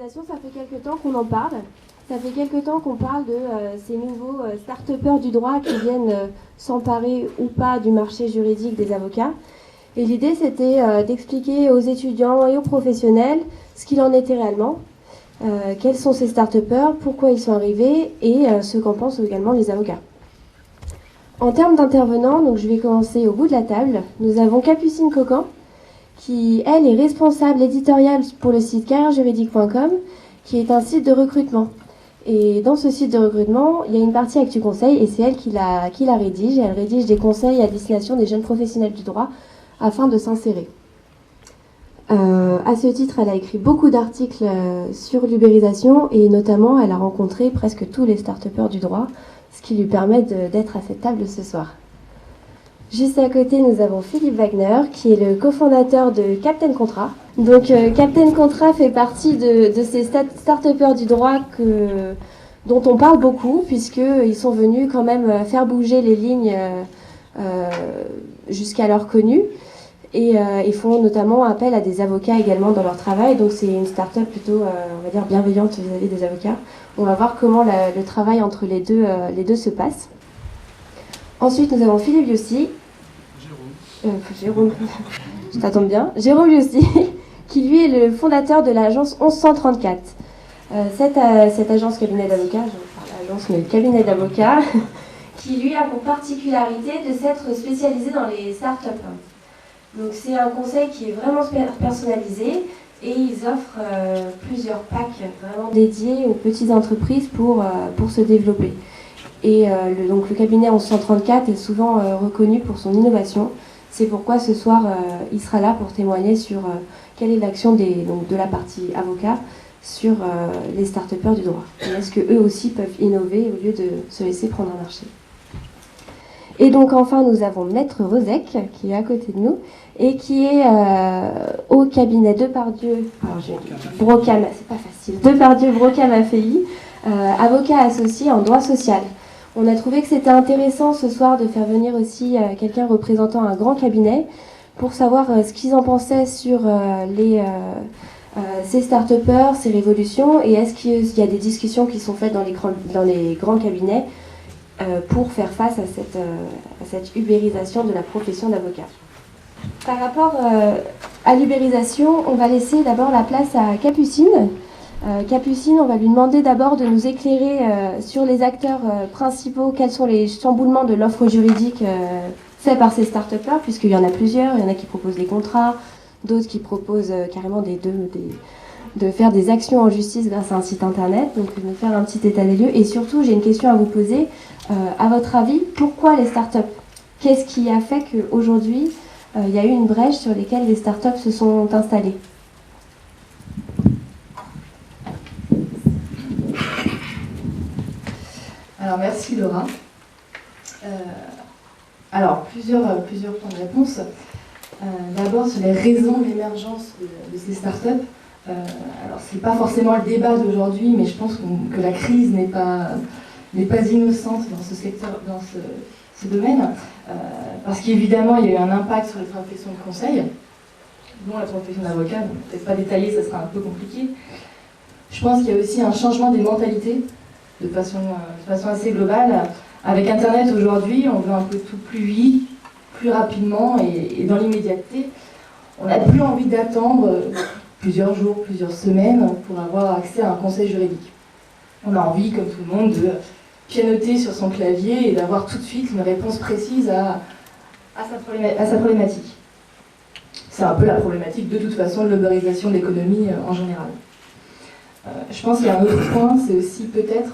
l'ubérisation, ça fait quelque temps qu'on en parle. Ça fait quelque temps qu'on parle de ces nouveaux start-upers du droit qui viennent s'emparer ou pas du marché juridique des avocats. Et l'idée, c'était d'expliquer aux étudiants et aux professionnels ce qu'il en était réellement, quels sont ces start-upers, pourquoi ils sont arrivés et ce qu'en pensent également les avocats. En termes d'intervenants, donc je vais commencer au bout de la table. Nous avons Capucine Cocan, qui, elle, est responsable éditoriale pour le site carrièrejuridique.com, qui est un site de recrutement. Et dans ce site de recrutement, il y a une partie Actu Conseil, et c'est elle qui la rédige. Et elle rédige des conseils à destination des jeunes professionnels du droit afin de s'insérer. À ce titre, elle a écrit beaucoup d'articles sur l'ubérisation, et notamment, elle a rencontré presque tous les start-upers du droit, ce qui lui permet d'être à cette table ce soir. Juste à côté, nous avons Philippe Wagner, qui est le cofondateur de Captain Contrat. Donc, Captain Contrat fait partie de ces start-upers du droit dont on parle beaucoup, puisqu'ils sont venus quand même faire bouger les lignes jusqu'alors connues. Et ils font notamment appel à des avocats également dans leur travail. Donc, c'est une start-up plutôt, on va dire, bienveillante vis-à-vis des avocats. On va voir comment le travail entre les deux se passe. Ensuite, nous avons Philippe Biossi. Jérôme, je t'attends bien. Jérôme Biossi, qui lui est le fondateur de l'agence 1134. Cette agence cabinet d'avocats, je parle d'agence, mais cabinet d'avocats, qui lui a pour particularité de s'être spécialisé dans les startups. Donc c'est un conseil qui est vraiment personnalisé et ils offrent plusieurs packs vraiment dédiés aux petites entreprises pour se développer. Et donc le cabinet 1134 est souvent reconnu pour son innovation. C'est pourquoi ce soir, il sera là pour témoigner sur quelle est l'action de la partie avocat sur les start-upers du droit. Et est-ce qu'eux aussi peuvent innover au lieu de se laisser prendre un marché. Et donc enfin, nous avons Maître Rosec, qui est à côté de nous, et qui est au cabinet Depardieu, Brocam, c'est pas facile, Depardieu Brocam AFI, avocat associé en droit social. On a trouvé que c'était intéressant ce soir de faire venir aussi quelqu'un représentant un grand cabinet pour savoir ce qu'ils en pensaient sur ces start-upers, ces révolutions, et est-ce qu'il y a des discussions qui sont faites dans les grands cabinets pour faire face à cette ubérisation de la profession d'avocat. Par rapport à l'ubérisation, on va laisser d'abord la place à Capucine. Capucine, on va lui demander d'abord de nous éclairer sur les acteurs principaux, quels sont les chamboulements de l'offre juridique faits par ces start-upers, puisqu'il y en a plusieurs, il y en a qui proposent des contrats, d'autres qui proposent carrément de faire des actions en justice grâce à un site internet, donc de nous faire un petit état des lieux. Et surtout, j'ai une question à vous poser. À votre avis, pourquoi les start-up? Qu'est-ce qui a fait qu'aujourd'hui, il y a eu une brèche sur lesquelles les start-up se sont installées? Alors merci Laura. Alors plusieurs points de réponse. D'abord sur les raisons de l'émergence de ces startups. Alors c'est pas forcément le débat d'aujourd'hui, mais je pense que la crise n'est pas innocente dans ce secteur, dans ce domaine, parce qu'évidemment il y a eu un impact sur les professions de conseil, dont la profession d'avocat. Peut-être pas détaillé, ça sera un peu compliqué. Je pense qu'il y a aussi un changement des mentalités de façon assez globale. Avec Internet aujourd'hui, on veut un peu tout plus vite, plus rapidement et dans l'immédiateté. On n'a plus envie d'attendre plusieurs jours, plusieurs semaines pour avoir accès à un conseil juridique. On a envie, comme tout le monde, de pianoter sur son clavier et d'avoir tout de suite une réponse précise à sa problématique. C'est un peu la problématique de toute façon de l'ubérisation de l'économie en général. Je pense qu'il y a un autre point, c'est aussi peut-être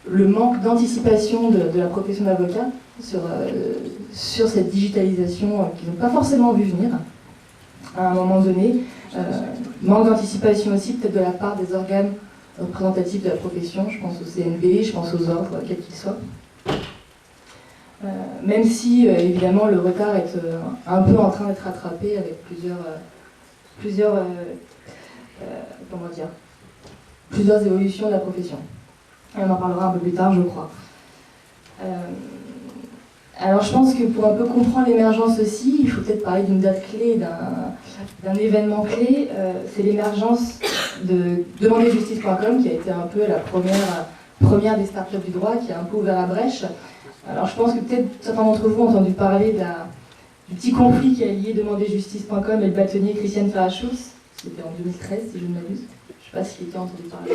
le manque d'anticipation de la profession d'avocat sur cette digitalisation qu'ils n'ont pas forcément vu venir à un moment donné. Manque d'anticipation aussi peut-être de la part des organes représentatifs de la profession, je pense au CNV, je pense aux ordres, quels qu'ils soient. Même si évidemment le retard est un peu en train d'être rattrapé avec plusieurs évolutions de la profession. Et on en parlera un peu plus tard, je crois. Alors je pense que pour un peu comprendre l'émergence aussi, il faut peut-être parler d'une date clé, d'un événement clé. C'est l'émergence de demanderjustice.com qui a été un peu la première des startups du droit, qui a un peu ouvert la brèche. Alors je pense que peut-être certains d'entre vous ont entendu parler du petit conflit qui a lié demanderjustice.com et le bâtonnier Christian Ferrachus. C'était en 2013 si je ne m'abuse. Je ne sais pas s'il était entendu parler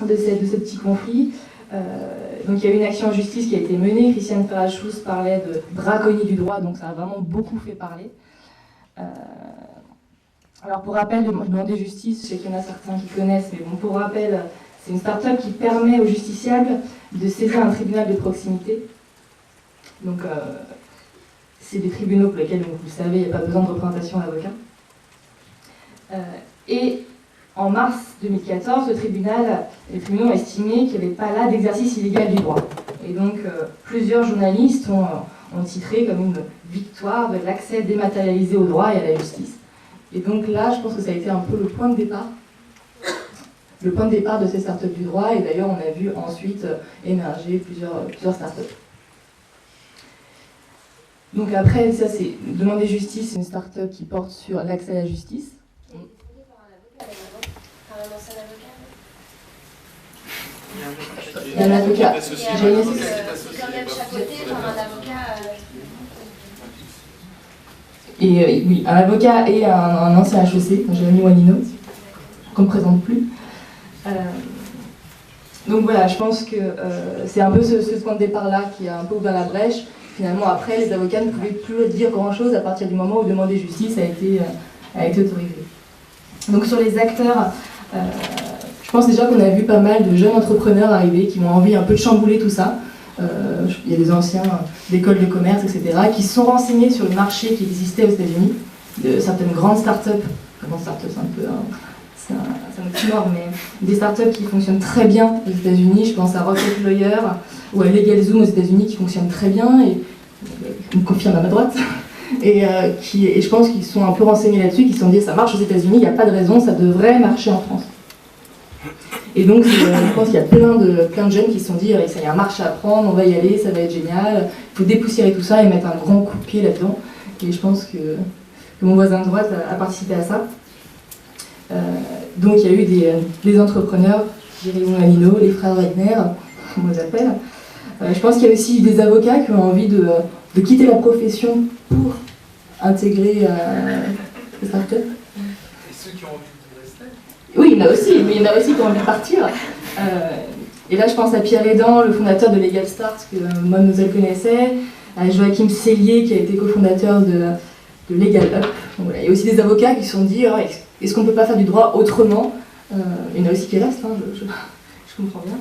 de ce petit conflit. Donc il y a eu une action en justice qui a été menée. Christian Ferrachus parlait de braconnier du droit, donc ça a vraiment beaucoup fait parler. Alors pour rappel, demander justice, je sais qu'il y en a certains qui connaissent, mais bon, pour rappel, c'est une start-up qui permet aux justiciables de saisir un tribunal de proximité. Donc c'est des tribunaux pour lesquels, donc, vous le savez, il n'y a pas besoin de représentation d'avocat. Et en mars 2014, les tribunaux ont estimé qu'il n'y avait pas là d'exercice illégal du droit. Et donc, plusieurs journalistes ont titré comme une victoire de l'accès dématérialisé au droit et à la justice. Et donc là, je pense que ça a été un peu le point de départ. Le point de départ de ces startups du droit. Et d'ailleurs, on a vu ensuite émerger plusieurs startups. Donc après, ça c'est Demander Justice, c'est une start-up qui porte sur l'accès à la justice. Il y a un avocat. Et oui, un avocat et un ancien HEC, Jérémy Wanino, qu'on ne présente plus. Donc voilà, je pense que c'est un peu ce point de départ-là qui a un peu ouvert la brèche. Finalement, après, les avocats ne pouvaient plus dire grand-chose à partir du moment où demander justice a été autorisé. Donc sur les acteurs, je pense déjà qu'on a vu pas mal de jeunes entrepreneurs arriver qui ont envie un peu de chambouler tout ça. Il y a des anciens d'écoles de commerce, etc., qui se sont renseignés sur le marché qui existait aux États-Unis, de certaines grandes startups. Grandes startups, c'est un peu c'est un oxymore, mais des startups qui fonctionnent très bien aux États-Unis. Je pense à Rocket Lawyer ou à LegalZoom aux États-Unis qui fonctionnent très bien et qui me confirment à ma droite. Et je pense qu'ils sont un peu renseignés là-dessus, qui se sont dit ça marche aux États-Unis, il n'y a pas de raison, ça devrait marcher en France. Et donc je pense qu'il y a plein de jeunes qui se sont dit ça y a un marché à prendre, on va y aller, ça va être génial, il faut dépoussiérer tout ça et mettre un grand coup de pied là-dedans. Et je pense que mon voisin de droite a participé à ça. Donc il y a eu des entrepreneurs, Jérémy Wanino, les frères Wagner, comme on les appelle. Je pense qu'il y a aussi des avocats qui ont envie de quitter la profession pour intégrer les startups. Et ceux qui ont envie de rester? Oui, il y en a aussi, mais il y en a aussi qui ont envie de partir. Et là, je pense à Pierre Edan, le fondateur de Legal Start, que Mademoiselle connaissait, à Joachim Sellier, qui a été cofondateur de Legal Up. Donc, voilà. Il y a aussi des avocats qui se sont dit est-ce qu'on ne peut pas faire du droit autrement? Il y en a aussi qui restent, hein, je comprends bien.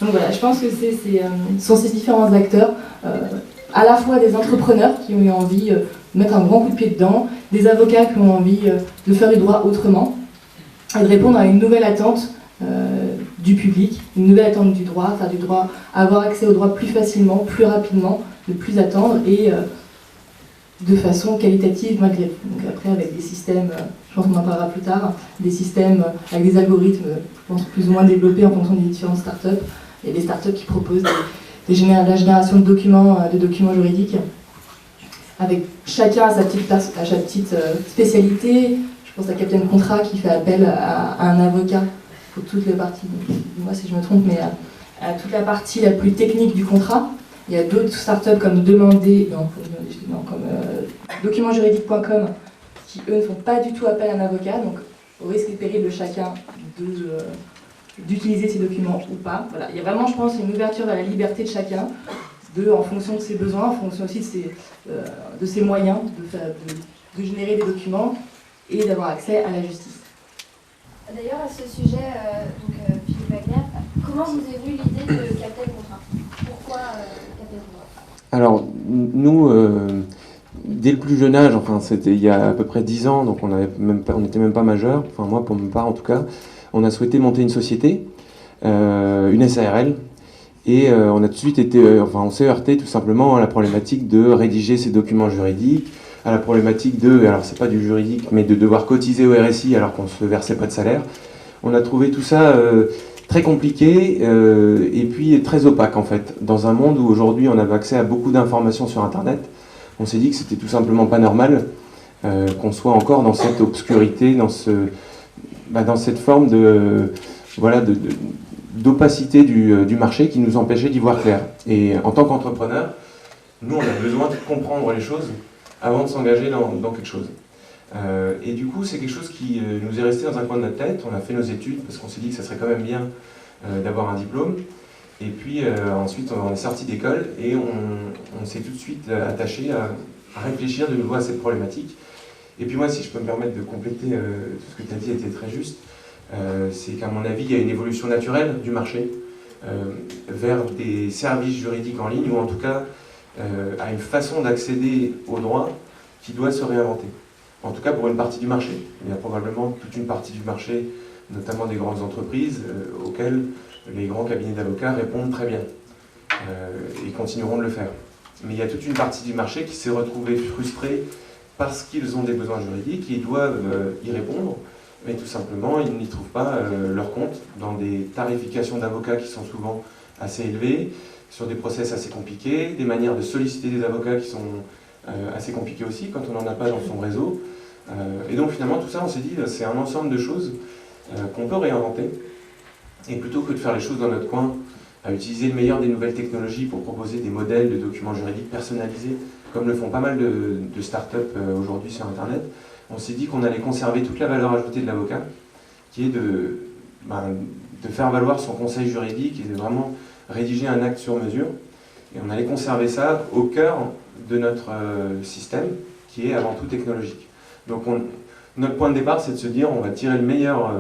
Donc voilà, je pense que ce sont ces différents acteurs, à la fois des entrepreneurs qui ont eu envie de mettre un grand coup de pied dedans, des avocats qui ont envie de faire du droit autrement, et de répondre à une nouvelle attente du public, une nouvelle attente du droit, faire du droit, avoir accès au droit plus facilement, plus rapidement, ne plus attendre, et de façon qualitative malgré tout. Donc après, avec des systèmes, je pense qu'on en parlera plus tard, des systèmes avec des algorithmes, je pense, plus ou moins développés en fonction des différentes startups. Il y a des startups qui proposent la génération de documents juridiques, avec chacun à sa petite spécialité. Je pense à Captain Contrat qui fait appel à un avocat pour toutes les parties, moi si je me trompe, mais à toute la partie la plus technique du contrat. Il y a d'autres startups comme documentsjuridiques.com qui, eux, ne font pas du tout appel à un avocat, donc au risque et péril de chacun d'utiliser ces documents ou pas. Voilà. Il y a vraiment, je pense, une ouverture vers la liberté de chacun, en fonction de ses besoins, en fonction aussi de ses moyens de générer des documents et d'avoir accès à la justice. D'ailleurs, à ce sujet, Philippe Wagner, comment vous est venue l'idée de Captain Contrat? Pourquoi Captain Contrat? Alors, nous, dès le plus jeune âge, enfin c'était il y a à peu près 10 ans, donc on n'était même pas majeur, enfin moi pour ma part en tout cas, on a souhaité monter une société, une SARL, et on a tout de suite on s'est heurté tout simplement à la problématique de rédiger ces documents juridiques, à la problématique alors c'est pas du juridique, mais de devoir cotiser au RSI alors qu'on ne se versait pas de salaire. On a trouvé tout ça très compliqué et puis très opaque en fait. Dans un monde où aujourd'hui on avait accès à beaucoup d'informations sur Internet, on s'est dit que c'était tout simplement pas normal qu'on soit encore dans cette obscurité, dans cette forme d'opacité du marché qui nous empêchait d'y voir clair. Et en tant qu'entrepreneur, nous on a besoin de comprendre les choses avant de s'engager dans quelque chose. Et du coup, c'est quelque chose qui nous est resté dans un coin de notre tête. On a fait nos études parce qu'on s'est dit que ça serait quand même bien d'avoir un diplôme. Et puis ensuite, on est sorti d'école et on s'est tout de suite attaché à réfléchir de nouveau à cette problématique. Et puis moi, si je peux me permettre de compléter tout ce que tu as dit était très juste, c'est qu'à mon avis, il y a une évolution naturelle du marché vers des services juridiques en ligne ou en tout cas à une façon d'accéder au droit qui doit se réinventer. En tout cas pour une partie du marché. Il y a probablement toute une partie du marché, notamment des grandes entreprises, auxquelles les grands cabinets d'avocats répondent très bien et continueront de le faire. Mais il y a toute une partie du marché qui s'est retrouvée frustrée parce qu'ils ont des besoins juridiques, ils doivent y répondre, mais tout simplement ils n'y trouvent pas leur compte dans des tarifications d'avocats qui sont souvent assez élevées, sur des process assez compliqués, des manières de solliciter des avocats qui sont assez compliquées aussi quand on n'en a pas dans son réseau. Et donc finalement tout ça on s'est dit c'est un ensemble de choses qu'on peut réinventer. Et plutôt que de faire les choses dans notre coin, à utiliser le meilleur des nouvelles technologies pour proposer des modèles de documents juridiques personnalisés, comme le font pas mal de startups aujourd'hui sur Internet, on s'est dit qu'on allait conserver toute la valeur ajoutée de l'avocat, qui est de faire valoir son conseil juridique et de vraiment rédiger un acte sur mesure. Et on allait conserver ça au cœur de notre système, qui est avant tout technologique. Donc notre point de départ, c'est de se dire on va tirer le meilleur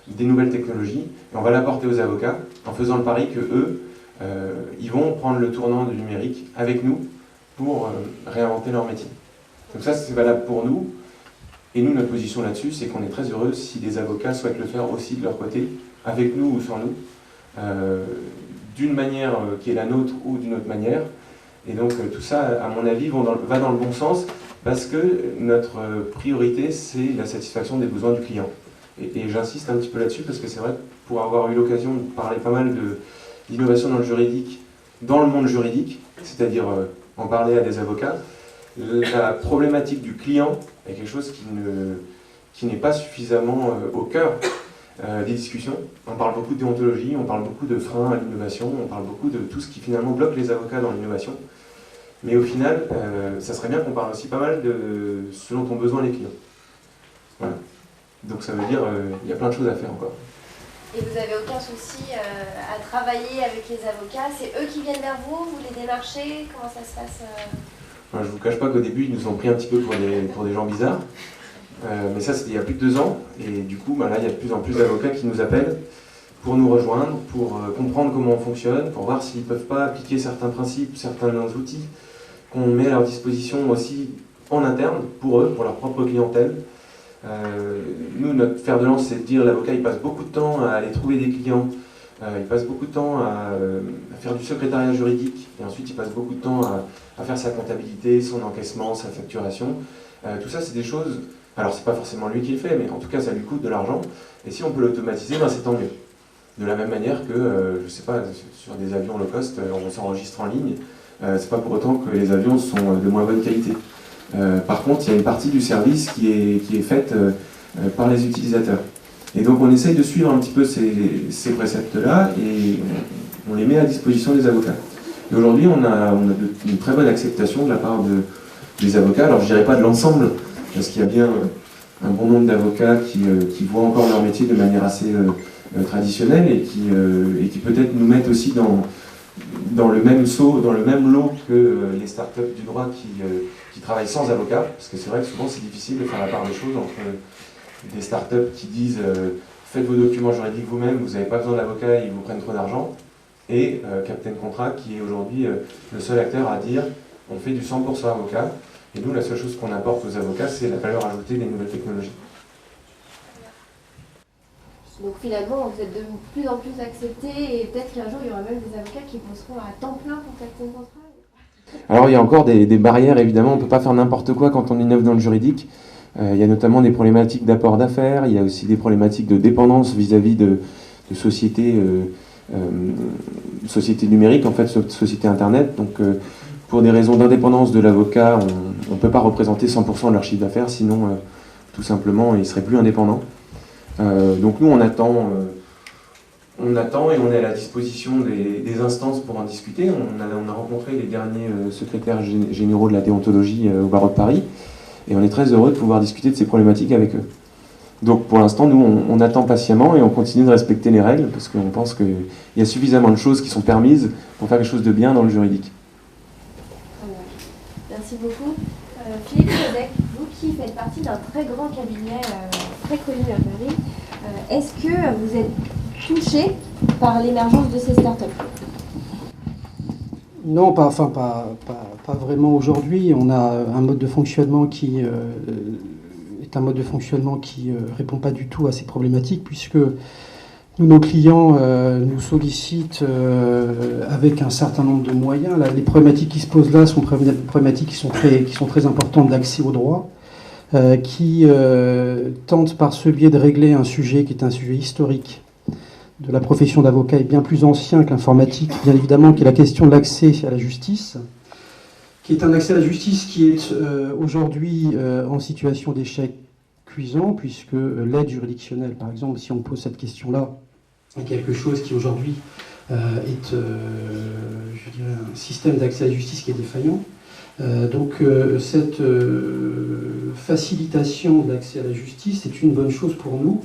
des nouvelles technologies et on va l'apporter aux avocats en faisant le pari que eux, ils vont prendre le tournant du numérique avec nous pour réinventer leur métier. Donc ça, c'est valable pour nous. Et nous, notre position là-dessus, c'est qu'on est très heureux si des avocats souhaitent le faire aussi de leur côté, avec nous ou sans nous, d'une manière qui est la nôtre ou d'une autre manière. Et donc tout ça, à mon avis, va dans le bon sens parce que notre priorité, c'est la satisfaction des besoins du client. Et j'insiste un petit peu là-dessus parce que c'est vrai, pour avoir eu l'occasion de parler pas mal d'innovation dans le juridique, dans le monde juridique, c'est-à-dire en parler à des avocats, la problématique du client est quelque chose qui n'est pas suffisamment au cœur des discussions. On parle beaucoup de déontologie, on parle beaucoup de freins à l'innovation, on parle beaucoup de tout ce qui finalement bloque les avocats dans l'innovation. Mais au final, ça serait bien qu'on parle aussi pas mal de ce dont ont besoin les clients. Voilà. Donc ça veut dire il y a plein de choses à faire encore. Et vous n'avez aucun souci à travailler avec les avocats? C'est eux qui viennent vers vous? Vous les démarchez? Comment ça se passe Je ne vous cache pas qu'au début, ils nous ont pris un petit peu pour des gens bizarres. Mais ça, c'était il y a plus de 2 ans. Et du coup, là, il y a de plus en plus d'avocats qui nous appellent pour nous rejoindre, pour comprendre comment on fonctionne, pour voir s'ils ne peuvent pas appliquer certains principes, certains outils qu'on met à leur disposition aussi en interne, pour eux, pour leur propre clientèle. Nous, notre fer de lance, c'est de dire l'avocat, il passe beaucoup de temps à aller trouver des clients, il passe beaucoup de temps à faire du secrétariat juridique, et ensuite il passe beaucoup de temps à faire sa comptabilité, son encaissement, sa facturation. Tout ça, c'est des choses, alors c'est pas forcément lui qui le fait, mais en tout cas, ça lui coûte de l'argent, et si on peut l'automatiser, c'est tant mieux. De la même manière que, je sais pas, sur des avions low cost, on s'enregistre en ligne, c'est pas pour autant que les avions sont de moins bonne qualité. Par contre, il y a une partie du service qui est faite par les utilisateurs. Et donc on essaye de suivre un petit peu ces préceptes-là et on les met à disposition des avocats. Et aujourd'hui, on a une très bonne acceptation de la part des avocats. Alors je dirais pas de l'ensemble, parce qu'il y a bien un bon nombre d'avocats qui voient encore leur métier de manière assez traditionnelle et qui peut-être nous mettent aussi dans le même seau, dans le même lot que les startups du droit qui travaillent sans avocat, parce que c'est vrai que souvent c'est difficile de faire la part des choses entre des startups qui disent faites vos documents juridiques vous-même, vous n'avez pas besoin d'avocat, ils vous prennent trop d'argent, et Captain Contract qui est aujourd'hui le seul acteur à dire on fait du 100% avocat, et nous la seule chose qu'on apporte aux avocats c'est la valeur ajoutée des nouvelles technologies. Donc finalement, vous êtes de plus en plus acceptés et peut-être qu'un jour, il y aura même des avocats qui bosseront à temps plein pour Captain Contract. Alors il y a encore des barrières, évidemment, on ne peut pas faire n'importe quoi quand on innove dans le juridique. Il y a notamment des problématiques d'apport d'affaires, il y a aussi des problématiques de dépendance vis-à-vis de société, société numérique, en fait, société Internet. Donc, pour des raisons d'indépendance de l'avocat, on ne peut pas représenter 100% de leur chiffre d'affaires, sinon, tout simplement, ils ne seraient plus indépendants. Donc, nous, on attend et on est à la disposition des instances pour en discuter. On a rencontré les derniers secrétaires généraux de la déontologie au barreau de Paris, et on est très heureux de pouvoir discuter de ces problématiques avec eux. Donc pour l'instant, nous, on attend patiemment et on continue de respecter les règles, parce qu'on pense qu'il y a suffisamment de choses qui sont permises pour faire quelque chose de bien dans le juridique. Merci beaucoup. Philippe Codec, vous qui faites partie d'un très grand cabinet très connu à Paris, est-ce que vous êtes touché par l'émergence de ces startups? Non, pas vraiment aujourd'hui. On a un mode de fonctionnement qui est un mode de fonctionnement qui répond pas du tout à ces problématiques, puisque nos clients nous sollicitent avec un certain nombre de moyens. Là, les problématiques qui se posent là sont des problématiques qui sont très importantes d'accès au droit, qui tentent par ce biais de régler un sujet qui est un sujet historique de la profession d'avocat est bien plus ancien que l'informatique, bien évidemment, qui est la question de l'accès à la justice, qui est un accès à la justice qui est aujourd'hui en situation d'échec cuisant, puisque l'aide juridictionnelle, par exemple, si on pose cette question-là, est quelque chose qui aujourd'hui est, je dirais, un système d'accès à la justice qui est défaillant. Donc cette facilitation de l'accès à la justice est une bonne chose pour nous.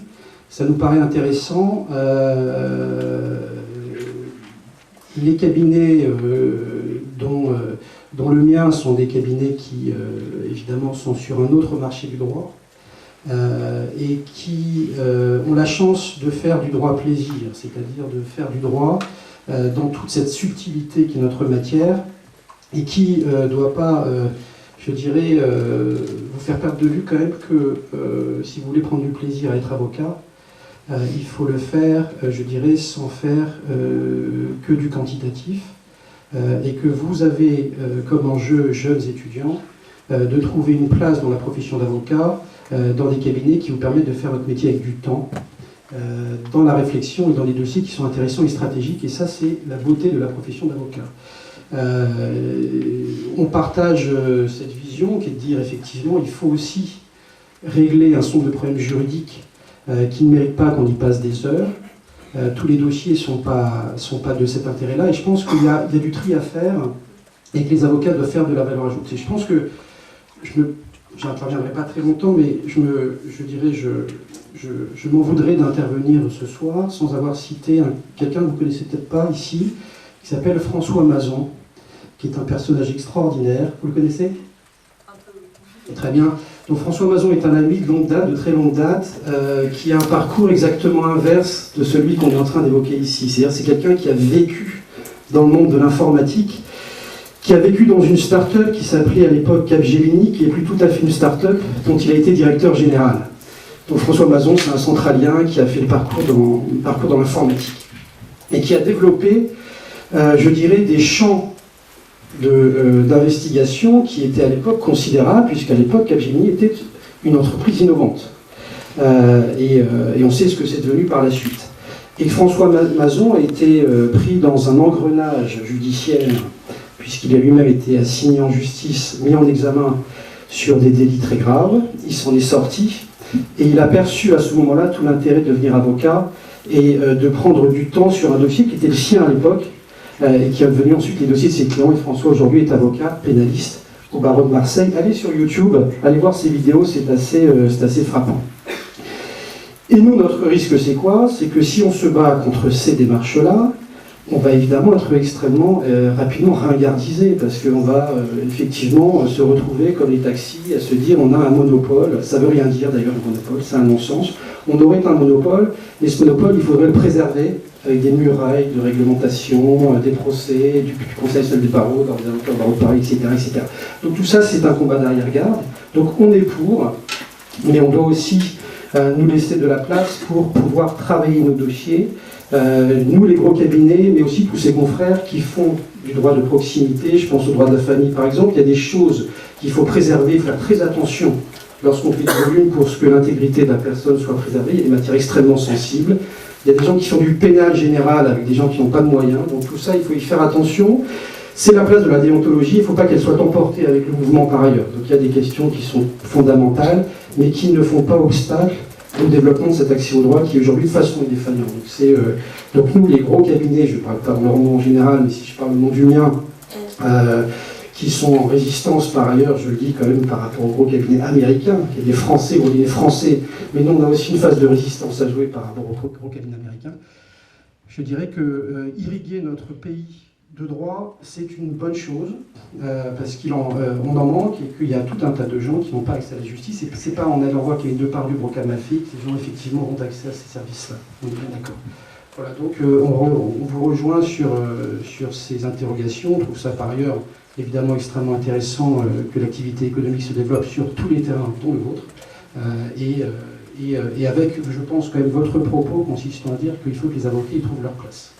Ça nous paraît intéressant. Les cabinets dont le mien sont des cabinets qui, évidemment, sont sur un autre marché du droit et qui ont la chance de faire du droit plaisir, c'est-à-dire de faire du droit dans toute cette subtilité qui est notre matière et qui ne doit pas, je dirais, vous faire perdre de vue quand même que si vous voulez prendre du plaisir à être avocat, il faut le faire, je dirais, sans faire que du quantitatif, et que vous avez comme enjeu, jeunes étudiants, de trouver une place dans la profession d'avocat, dans des cabinets qui vous permettent de faire votre métier avec du temps, dans la réflexion et dans les dossiers qui sont intéressants et stratégiques, et ça c'est la beauté de la profession d'avocat. On partage cette vision qui est de dire effectivement il faut aussi régler un certain nombre de problèmes juridiques qui ne méritent pas qu'on y passe des heures. Tous les dossiers ne sont pas de cet intérêt-là, et je pense qu'il y a du tri à faire et que les avocats doivent faire de la valeur ajoutée. Je pense que je n'interviendrai pas très longtemps, mais je m'en voudrais d'intervenir ce soir sans avoir cité quelqu'un que vous ne connaissez peut-être pas ici, qui s'appelle François Mazon, qui est un personnage extraordinaire. Vous le connaissez ? Très bien. Donc François Mazon est un ami de longue date, de très longue date, qui a un parcours exactement inverse de celui qu'on est en train d'évoquer ici. C'est-à-dire c'est quelqu'un qui a vécu dans le monde de l'informatique, qui a vécu dans une start-up qui s'appelait à l'époque Capgemini, qui est plus tout à fait une start-up dont il a été directeur général. Donc François Mazon, c'est un centralien qui a fait le parcours dans l'informatique et qui a développé, je dirais, des champs d'investigation qui étaient à l'époque considérables, puisqu'à l'époque Capgemini était une entreprise innovante. Et on sait ce que c'est devenu par la suite. Et François Mazon a été pris dans un engrenage judiciaire, puisqu'il a lui-même été assigné en justice, mis en examen sur des délits très graves. Il s'en est sorti, et il a perçu à ce moment-là tout l'intérêt de devenir avocat et de prendre du temps sur un dossier qui était le sien à l'époque, et qui a devenu ensuite les dossiers de ses clients. Et François aujourd'hui est avocat pénaliste au barreau de Marseille. Allez sur YouTube, allez voir ses vidéos, c'est assez frappant. Et nous, notre risque, c'est quoi? C'est que si on se bat contre ces démarches-là, on va évidemment être extrêmement rapidement ringardisé, parce qu'on va effectivement se retrouver comme les taxis, à se dire on a un monopole. Ça veut rien dire d'ailleurs, le monopole, c'est un non-sens. On aurait un monopole, et ce monopole, il faudrait le préserver avec des murailles de réglementation, des procès, du Conseil national des barreaux, des avocats au barreau de Paris, etc., etc. Donc tout ça, c'est un combat d'arrière-garde. Donc on est pour, mais on doit aussi nous laisser de la place pour pouvoir travailler nos dossiers. Nous, les gros cabinets, mais aussi tous ces confrères qui font du droit de proximité, je pense au droit de la famille par exemple, il y a des choses qu'il faut préserver, faire très attention lorsqu'on fait du volume pour que l'intégrité de la personne soit préservée. Il y a des matières extrêmement sensibles. Il y a des gens qui font du pénal général avec des gens qui n'ont pas de moyens. Donc tout ça, il faut y faire attention. C'est la place de la déontologie, il ne faut pas qu'elle soit emportée avec le mouvement par ailleurs. Donc il y a des questions qui sont fondamentales, mais qui ne font pas obstacle au développement de cet accès au droit qui aujourd'hui de façon est défaillant. Donc nous, les gros cabinets, je ne parle pas de leur nom en général, mais si je parle du nom du mien, qui sont en résistance par ailleurs, je le dis quand même par rapport aux gros cabinets américains, il y a des Français, gros cabinets français, mais nous on a aussi une phase de résistance à jouer par rapport aux gros cabinets américains. Je dirais que irriguer notre pays de droit, c'est une bonne chose, parce qu'on en manque et qu'il y a tout un tas de gens qui n'ont pas accès à la justice. Et c'est pas en allant voir qu'il y a deux parts du Brocamafi que les gens effectivement ont accès à ces services-là. On est bien d'accord. Voilà, donc on vous rejoint sur ces interrogations. On trouve ça par ailleurs évidemment extrêmement intéressant que l'activité économique se développe sur tous les terrains, dont le vôtre. Et avec, je pense, quand même votre propos consistant à dire qu'il faut que les avocats y trouvent leur place.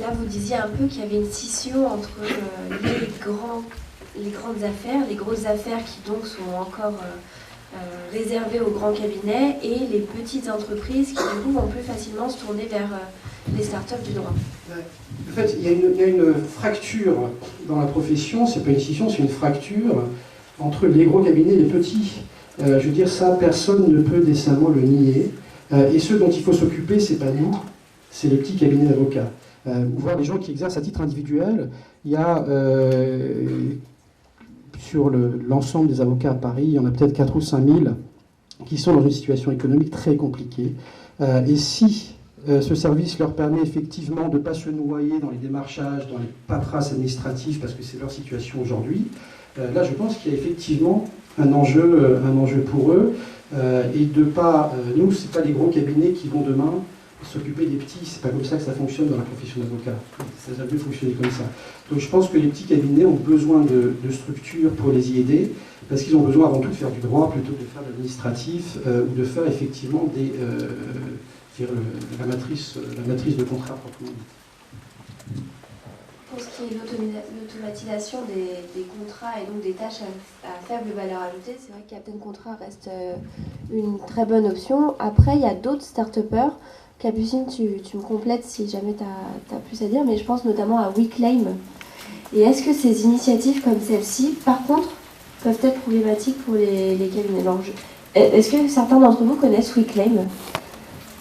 Là, vous disiez un peu qu'il y avait une scission entre les grandes affaires, les grosses affaires qui donc sont encore réservées aux grands cabinets et les petites entreprises qui du coup vont plus facilement se tourner vers les startups du droit. En fait, il y a une fracture dans la profession, c'est pas une scission, c'est une fracture entre les gros cabinets et les petits. Je veux dire, ça, personne ne peut décemment le nier. Et ceux dont il faut s'occuper, c'est pas nous, c'est les petits cabinets d'avocats. Voir les gens qui exercent à titre individuel, il y a sur l'ensemble des avocats à Paris, il y en a peut-être 4 ou 5 000 qui sont dans une situation économique très compliquée. Et si ce service leur permet effectivement de ne pas se noyer dans les démarchages, dans les paperasses administratives, parce que c'est leur situation aujourd'hui, là je pense qu'il y a effectivement un enjeu pour eux. Et de pas, nous, ce n'est pas les gros cabinets qui vont demain s'occuper des petits, c'est pas comme ça que ça fonctionne dans la profession d'avocat. Ça n'a jamais fonctionné comme ça. Donc je pense que les petits cabinets ont besoin de structures pour les y aider, parce qu'ils ont besoin avant tout de faire du droit plutôt que de faire de l'administratif, ou de faire effectivement la matrice de contrat proprement dit. Pour ce qui est de l'automatisation des contrats et donc des tâches à faible valeur ajoutée, c'est vrai que Captain Contrat reste une très bonne option. Après, il y a d'autres start-upers. Capucine, tu me complètes si jamais tu as plus à dire, mais je pense notamment à WeClaim. Et est-ce que ces initiatives comme celle-ci, par contre, peuvent être problématiques pour les cabinets? Est-ce que certains d'entre vous connaissent WeClaim?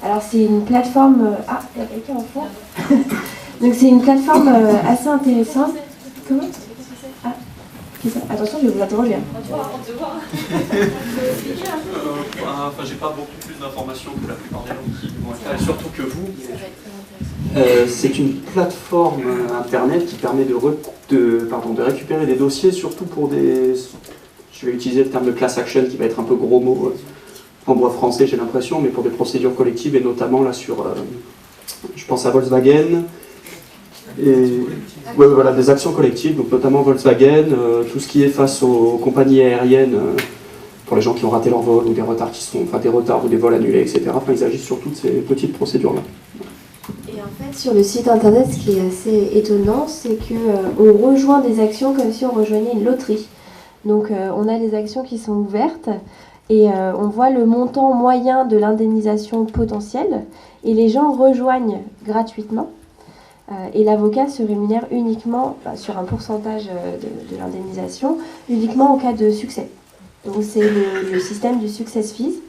Alors c'est une plateforme... Ah, il y a quelqu'un en fond. Donc c'est une plateforme assez intéressante. Comment? Ah, attention, je vais vous interroger. Enfin, j'ai pas beaucoup plus d'informations que la plupart des gens qui vont être là, et surtout que vous. C'est une plateforme internet qui permet de récupérer des dossiers, surtout pour des... Je vais utiliser le terme de class action qui va être un peu gros mot en droit français, j'ai l'impression, mais pour des procédures collectives, et notamment là sur... je pense à Volkswagen, et voilà, des actions collectives, donc notamment Volkswagen, tout ce qui est face aux compagnies aériennes, pour les gens qui ont raté leur vol, ou des retards des retards ou des vols annulés, etc. Enfin, ils agissent sur toutes ces petites procédures-là. Et en fait, sur le site internet, ce qui est assez étonnant, c'est qu'on rejoint des actions comme si on rejoignait une loterie. Donc on a des actions qui sont ouvertes, et on voit le montant moyen de l'indemnisation potentielle, et les gens rejoignent gratuitement. Et l'avocat se rémunère uniquement sur un pourcentage de l'indemnisation, uniquement en cas de succès. Donc c'est le système du success fees.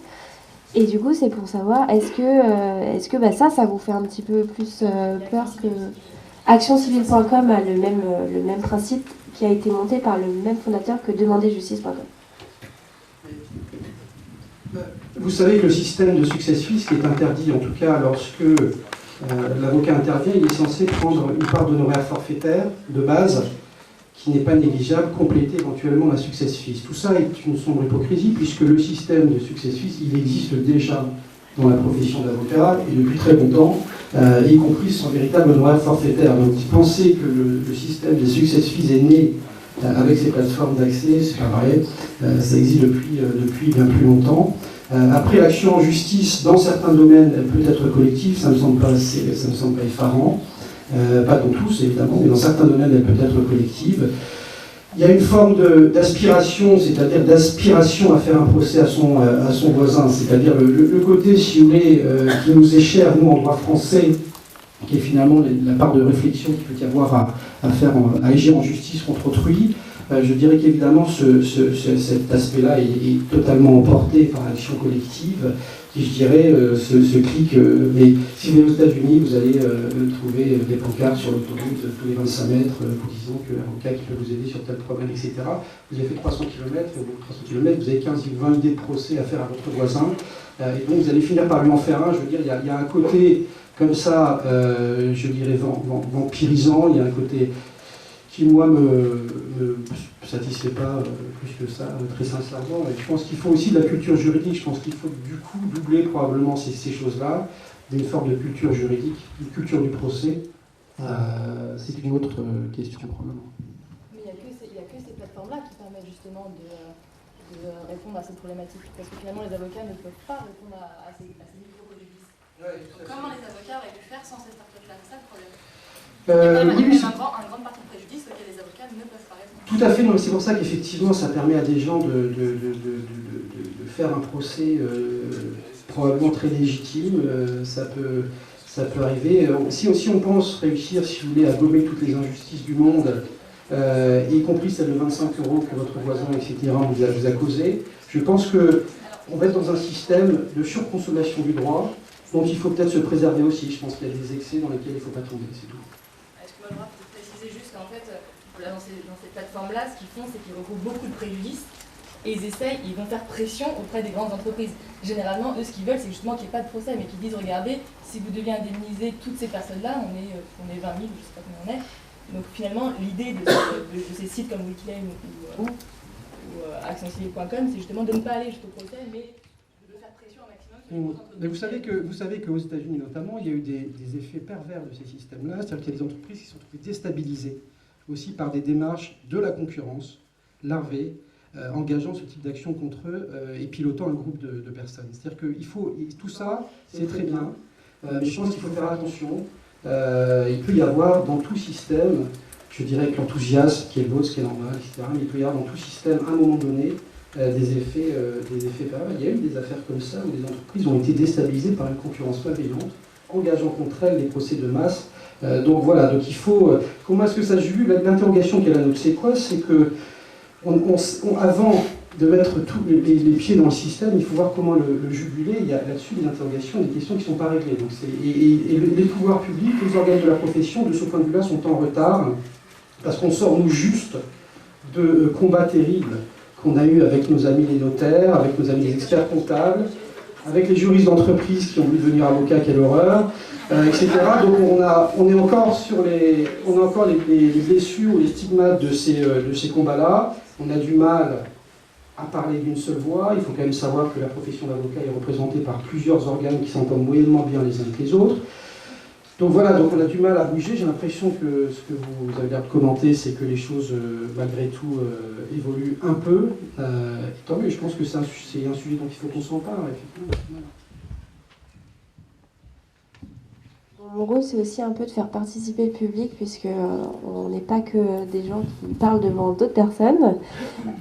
Et du coup, c'est pour savoir, est-ce que ça vous fait un petit peu plus peur que... Actioncivile.com a le même principe qui a été monté par le même fondateur que demanderjustice.com. Vous savez que le système de success fees, qui est interdit en tout cas lorsque l'avocat intervient, il est censé prendre une part d'honoraires forfaitaire de base qui n'est pas négligeable, compléter éventuellement la success fees. Tout ça est une sombre hypocrisie puisque le système de success fees, il existe déjà dans la profession d'avocat et depuis très longtemps, y compris sans véritable honoraire forfaitaire. Donc penser que le système des success fees est né avec ces plateformes d'accès, c'est pas vrai, ça existe depuis bien plus longtemps. Après, l'action en justice, dans certains domaines, elle peut être collective, ça ne me semble pas effarant. Pas dans tous, évidemment, mais dans certains domaines, elle peut être collective. il y a une forme d'aspiration, c'est-à-dire d'aspiration à faire un procès à son voisin, c'est-à-dire le côté, si vous voulez, qui nous est cher, nous, en droit français, qui est finalement la part de réflexion qu'il peut y avoir à agir en justice contre autrui. Je dirais qu'évidemment, cet aspect-là est totalement emporté par l'action collective, qui, je dirais, ce clic. Mais si vous allez aux États-Unis, vous allez trouver des pancartes sur l'autoroute tous les 25 mètres, vous disant que l'avocat qui peut vous aider sur tel problème, etc. Vous avez fait 300 km, vous avez 15 ou 20 idées de procès à faire à votre voisin, et donc vous allez finir par lui en faire un. Je veux dire, il y a un côté comme ça, je dirais, vampirisant, il y a un côté qui, moi, me satisfait pas plus que ça, très sincèrement. Et je pense qu'il faut aussi de la culture juridique. Je pense qu'il faut, du coup, doubler probablement ces choses-là, d'une forme de culture juridique, une culture du procès. C'est une autre question, probablement. Mais il n'y a que ces plateformes-là qui permettent justement de répondre à cette problématique. Parce que finalement, les avocats ne peuvent pas répondre à ces micro-préjudices. Comment les avocats auraient pu faire sans ces startups-là? C'est ça le problème. Il y a quand même un grand parti de préjudice auquel les avocats ne peuvent pas répondre. Tout à fait, c'est pour ça qu'effectivement ça permet à des gens de faire un procès probablement très légitime. Ça peut arriver. Si aussi on pense réussir, si vous voulez, à gommer toutes les injustices du monde, y compris celle de 25 € que votre voisin, etc., vous a causé, je pense qu'on va être dans un système de surconsommation du droit, dont il faut peut-être se préserver aussi. Je pense qu'il y a des excès dans lesquels il ne faut pas tomber, c'est tout. Est-ce que moi, je peux préciser juste qu'en fait, dans ces plateformes-là, ce qu'ils font, c'est qu'ils regroupent beaucoup de préjudices et ils vont faire pression auprès des grandes entreprises. Généralement, eux, ce qu'ils veulent, c'est justement qu'il n'y ait pas de procès, mais qu'ils disent, regardez, si vous deviez indemniser toutes ces personnes-là, on est 20 000, je ne sais pas combien on est. Donc finalement, l'idée de ces sites comme Wikileaks ou actioncivil.com, c'est justement de ne pas aller jusqu'au procès, mais de faire pression au maximum sur les grosses entreprises. Vous savez qu'aux États-Unis notamment, il y a eu des effets pervers de ces systèmes-là, c'est-à-dire qu'il y a des entreprises qui se sont trouvées déstabilisées aussi par des démarches de la concurrence larvée, engageant ce type d'action contre eux et pilotant un groupe de personnes. C'est-à-dire que tout ça, c'est très bien, mais je pense qu'il faut faire attention. Il peut y avoir dans tout système, je dirais que l'enthousiasme qui est le vôtre, ce qui est normal, etc., mais il peut y avoir dans tout système, à un moment donné, des effets pervers. Il y a eu des affaires comme ça où des entreprises ont été déstabilisées par une concurrence malveillante, engageant contre elles des procès de masse. Donc voilà, donc il faut... comment est-ce que ça se joue? L'interrogation qu'elle a notée, c'est quoi? C'est que avant de mettre tous les pieds dans le système, il faut voir comment le juguler. Il y a là-dessus des interrogations, des questions qui ne sont pas réglées. Donc et les pouvoirs publics, les organes de la profession, de ce point de vue-là, sont en retard, parce qu'on sort, nous, juste de combats terribles qu'on a eu avec nos amis les notaires, avec nos amis les experts comptables, avec les juristes d'entreprise qui ont voulu devenir avocats, quelle horreur, etc. Donc on est encore sur les blessures ou les stigmates de ces combats-là. On a du mal à parler d'une seule voix. Il faut quand même savoir que la profession d'avocat est représentée par plusieurs organes qui s'entendent moyennement bien les uns que les autres. Donc voilà, donc on a du mal à bouger. J'ai l'impression que ce que vous avez l'air de commenter, c'est que les choses, malgré tout, évoluent un peu. Tant mieux, je pense que c'est un sujet dont il faut qu'on s'empare, effectivement. Mon rôle, c'est aussi un peu de faire participer le public, puisque on n'est pas que des gens qui parlent devant d'autres personnes.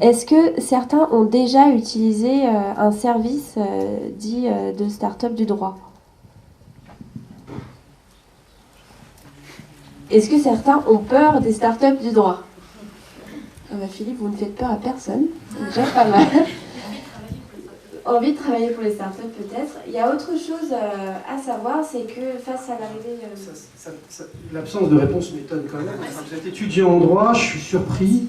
Est-ce que certains ont déjà utilisé un service dit de start-up du droit? Est-ce que certains ont peur des start-up du droit? Philippe, vous ne faites peur à personne, c'est déjà pas mal. Envie de travailler pour les startups peut-être. Il y a autre chose à savoir, c'est que face à l'arrivée... L'absence de réponse m'étonne quand même. Vous êtes étudiant en droit, je suis surpris.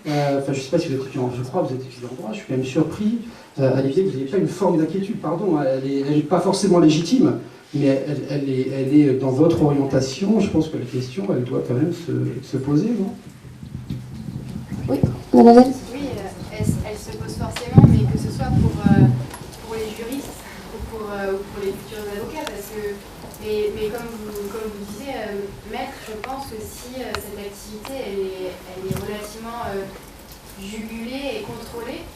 Je ne sais pas si vous êtes étudiant, je crois que vous êtes étudiant en droit, je suis quand même surpris à l'idée que vous n'ayez pas une forme d'inquiétude. Pardon, elle n'est pas forcément légitime, mais elle est dans votre orientation. Je pense que la question, elle doit quand même se poser, non? Oui, mademoiselle. Oui, elle se pose forcément, mais que ce soit pour les juristes ou pour les futurs avocats, parce que, mais comme vous disiez, maître, je pense que si cette activité elle est relativement jugulée et contrôlée,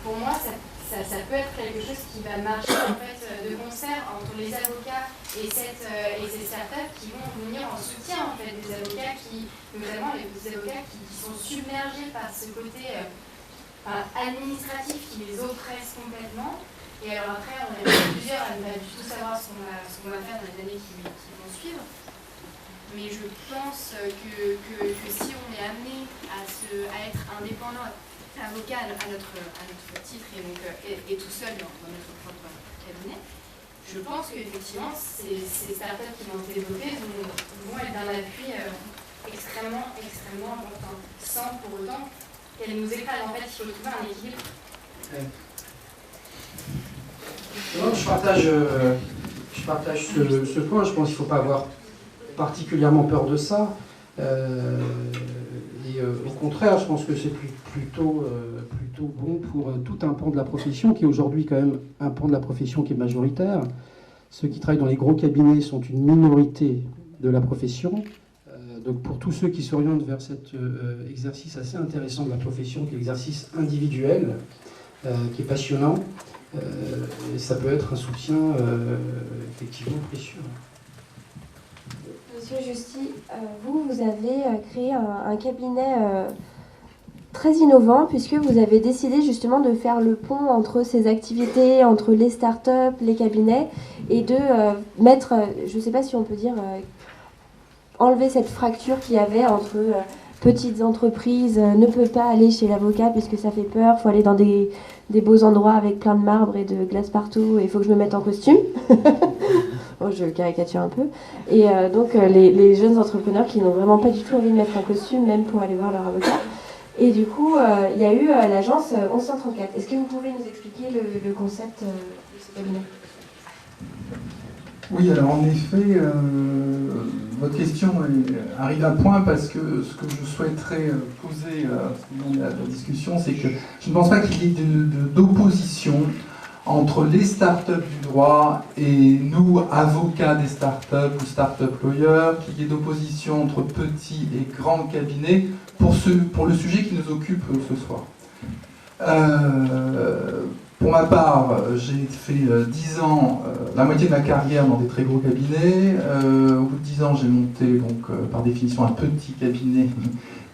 pour moi, ça ça peut être quelque chose qui va marcher en fait de concert entre les avocats et ces startups qui vont venir en soutien en fait des avocats notamment les petits avocats qui sont submergés par ce côté administratif qui les oppresse complètement. Et alors après, on est plusieurs à ne pas du tout savoir ce qu'on va faire dans les années qui vont suivre. Mais je pense que si on est amené à être indépendant, avocat à notre titre et tout seul dans notre propre cabinet, je pense qu'effectivement, ces startups qui vont se développer vont être d'un appui extrêmement important, sans pour autant qu'elles nous écrasent. En fait, il faut trouver un équilibre. Non, je partage ce point. Je pense qu'il ne faut pas avoir particulièrement peur de ça. Au contraire, je pense que c'est plutôt bon pour tout un pan de la profession qui est aujourd'hui quand même un pan de la profession qui est majoritaire. Ceux qui travaillent dans les gros cabinets sont une minorité de la profession. Donc pour tous ceux qui s'orientent vers cet exercice assez intéressant de la profession, qui est l'exercice individuel, qui est passionnant, ça peut être un soutien effectivement précieux. Monsieur Justy, vous avez créé un cabinet très innovant puisque vous avez décidé justement de faire le pont entre ces activités, entre les startups, les cabinets, et de mettre, je ne sais pas si on peut dire, enlever cette fracture qu'il y avait entre petites entreprises, ne peut pas aller chez l'avocat puisque ça fait peur, il faut aller dans des beaux endroits avec plein de marbre et de glace partout, et il faut que je me mette en costume. Bon, je caricature un peu. Et donc les jeunes entrepreneurs qui n'ont vraiment pas du tout envie de mettre un costume, même pour aller voir leur avocat. Et du coup, il y a eu l'agence 1134. Est-ce que vous pouvez nous expliquer le concept de ce cabinet ? Oui, alors en effet, votre question arrive à point parce que ce que je souhaiterais poser dans la discussion, c'est que je ne pense pas qu'il y ait d'opposition entre les startups du droit et nous, avocats des startups ou startup lawyers, qu'il y ait d'opposition entre petits et grands cabinets pour le sujet qui nous occupe ce soir. Pour ma part, j'ai fait 10 ans, la moitié de ma carrière dans des très gros cabinets. Au bout de 10 ans, j'ai monté donc, par définition un petit cabinet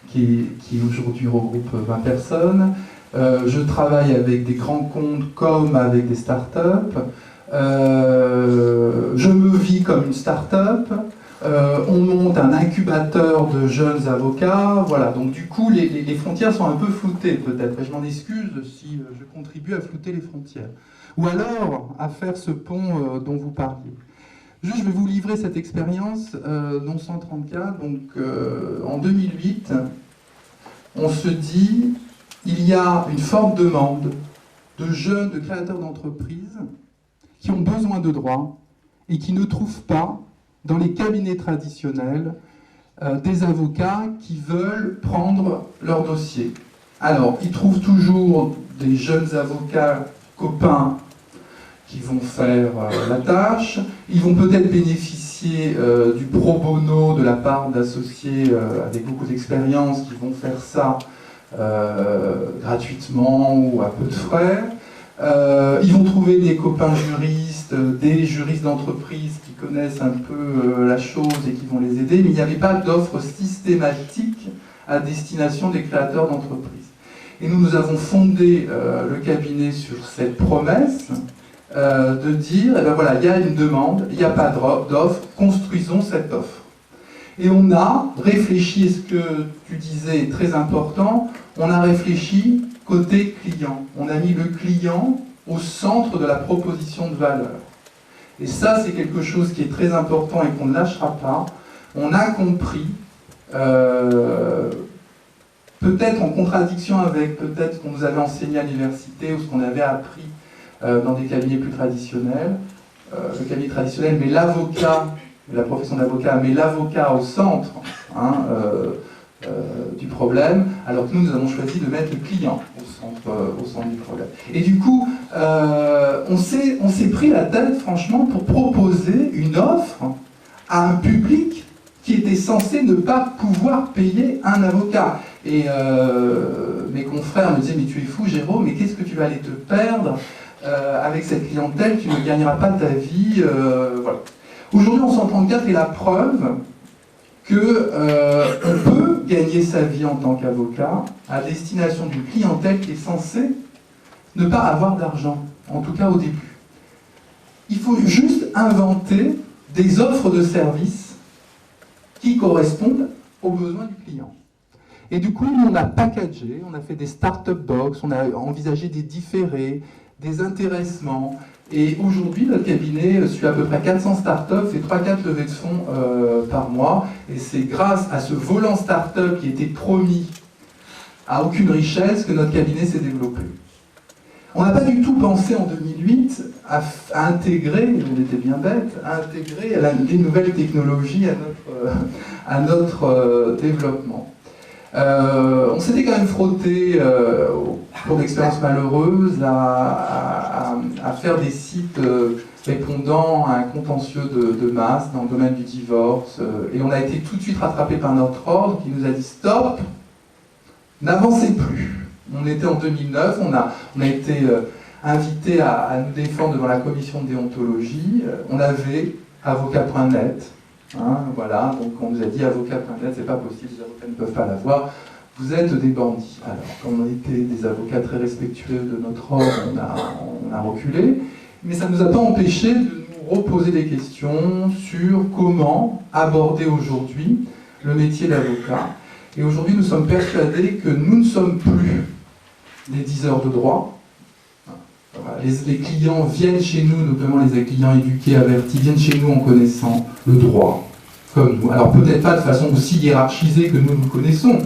qui aujourd'hui regroupe 20 personnes. Je travaille avec des grands comptes comme avec des startups. Je me vis comme une start-up. On monte un incubateur de jeunes avocats. Voilà, donc du coup, les frontières sont un peu floutées peut-être. Et je m'en excuse si je contribue à flouter les frontières. Ou alors à faire ce pont dont vous parliez. Juste, je vais vous livrer cette expérience dans 134. Donc, en 2008, on se dit, il y a une forte demande de jeunes, de créateurs d'entreprises qui ont besoin de droits et qui ne trouvent pas dans les cabinets traditionnels des avocats qui veulent prendre leur dossier. Alors, ils trouvent toujours des jeunes avocats copains qui vont faire la tâche. Ils vont peut-être bénéficier du pro bono de la part d'associés avec beaucoup d'expérience qui vont faire ça gratuitement ou à peu de frais. Ils vont trouver des copains juristes, des juristes d'entreprise qui connaissent un peu la chose et qui vont les aider, mais il n'y avait pas d'offre systématique à destination des créateurs d'entreprises. Et nous avons fondé le cabinet sur cette promesse de dire, eh ben voilà, il y a une demande, il n'y a pas d'offre, construisons cette offre. Et on a réfléchi, ce que tu disais est très important, on a réfléchi côté client. On a mis le client au centre de la proposition de valeur. Et ça, c'est quelque chose qui est très important et qu'on ne lâchera pas. On a compris, peut-être en contradiction avec peut-être ce qu'on nous avait enseigné à l'université ou ce qu'on avait appris dans des cabinets plus traditionnels. Le cabinet traditionnel met l'avocat, la profession d'avocat met l'avocat au centre du problème, alors que nous avons choisi de mettre le client au centre du problème. Et du coup, on s'est pris la tête, franchement, pour proposer une offre à un public qui était censé ne pas pouvoir payer un avocat. Et mes confrères me disaient, mais tu es fou Jérôme, mais qu'est-ce que tu vas aller te perdre avec cette clientèle, tu ne gagneras pas ta vie. Voilà. Aujourd'hui, en 134 est la preuve qu'on peut gagner sa vie en tant qu'avocat à destination d'une clientèle qui est censée ne pas avoir d'argent, en tout cas au début. Il faut juste inventer des offres de services qui correspondent aux besoins du client. Et du coup, on a packagé, on a fait des start-up box, on a envisagé des différés, des intéressements. Et aujourd'hui, notre cabinet suit à peu près 400 startups, fait 3-4 levées de fonds par mois. Et c'est grâce à ce volant start-up qui était promis à aucune richesse que notre cabinet s'est développé. On n'a pas du tout pensé en 2008 à intégrer, on était bien bête, à intégrer les nouvelles technologies à notre développement. On s'était quand même frotté, pour l'expérience malheureuse, à faire des sites répondant à un contentieux de masse dans le domaine du divorce. Et on a été tout de suite rattrapé par notre ordre qui nous a dit stop, n'avancez plus. On était en 2009, on a été invité à nous défendre devant la commission de déontologie. On avait avocat.net. Voilà, donc on nous a dit avocat.net, c'est pas possible, les avocats ne peuvent pas l'avoir, vous êtes des bandits. Alors, comme on était des avocats très respectueux de notre ordre, on a reculé, mais ça ne nous a pas empêché de nous reposer des questions sur comment aborder aujourd'hui le métier d'avocat. Et aujourd'hui, nous sommes persuadés que nous ne sommes plus des diseurs de droit. Les clients viennent chez nous, notamment les clients éduqués, avertis, viennent chez nous en connaissant le droit, comme nous. Alors peut-être pas de façon aussi hiérarchisée que nous connaissons,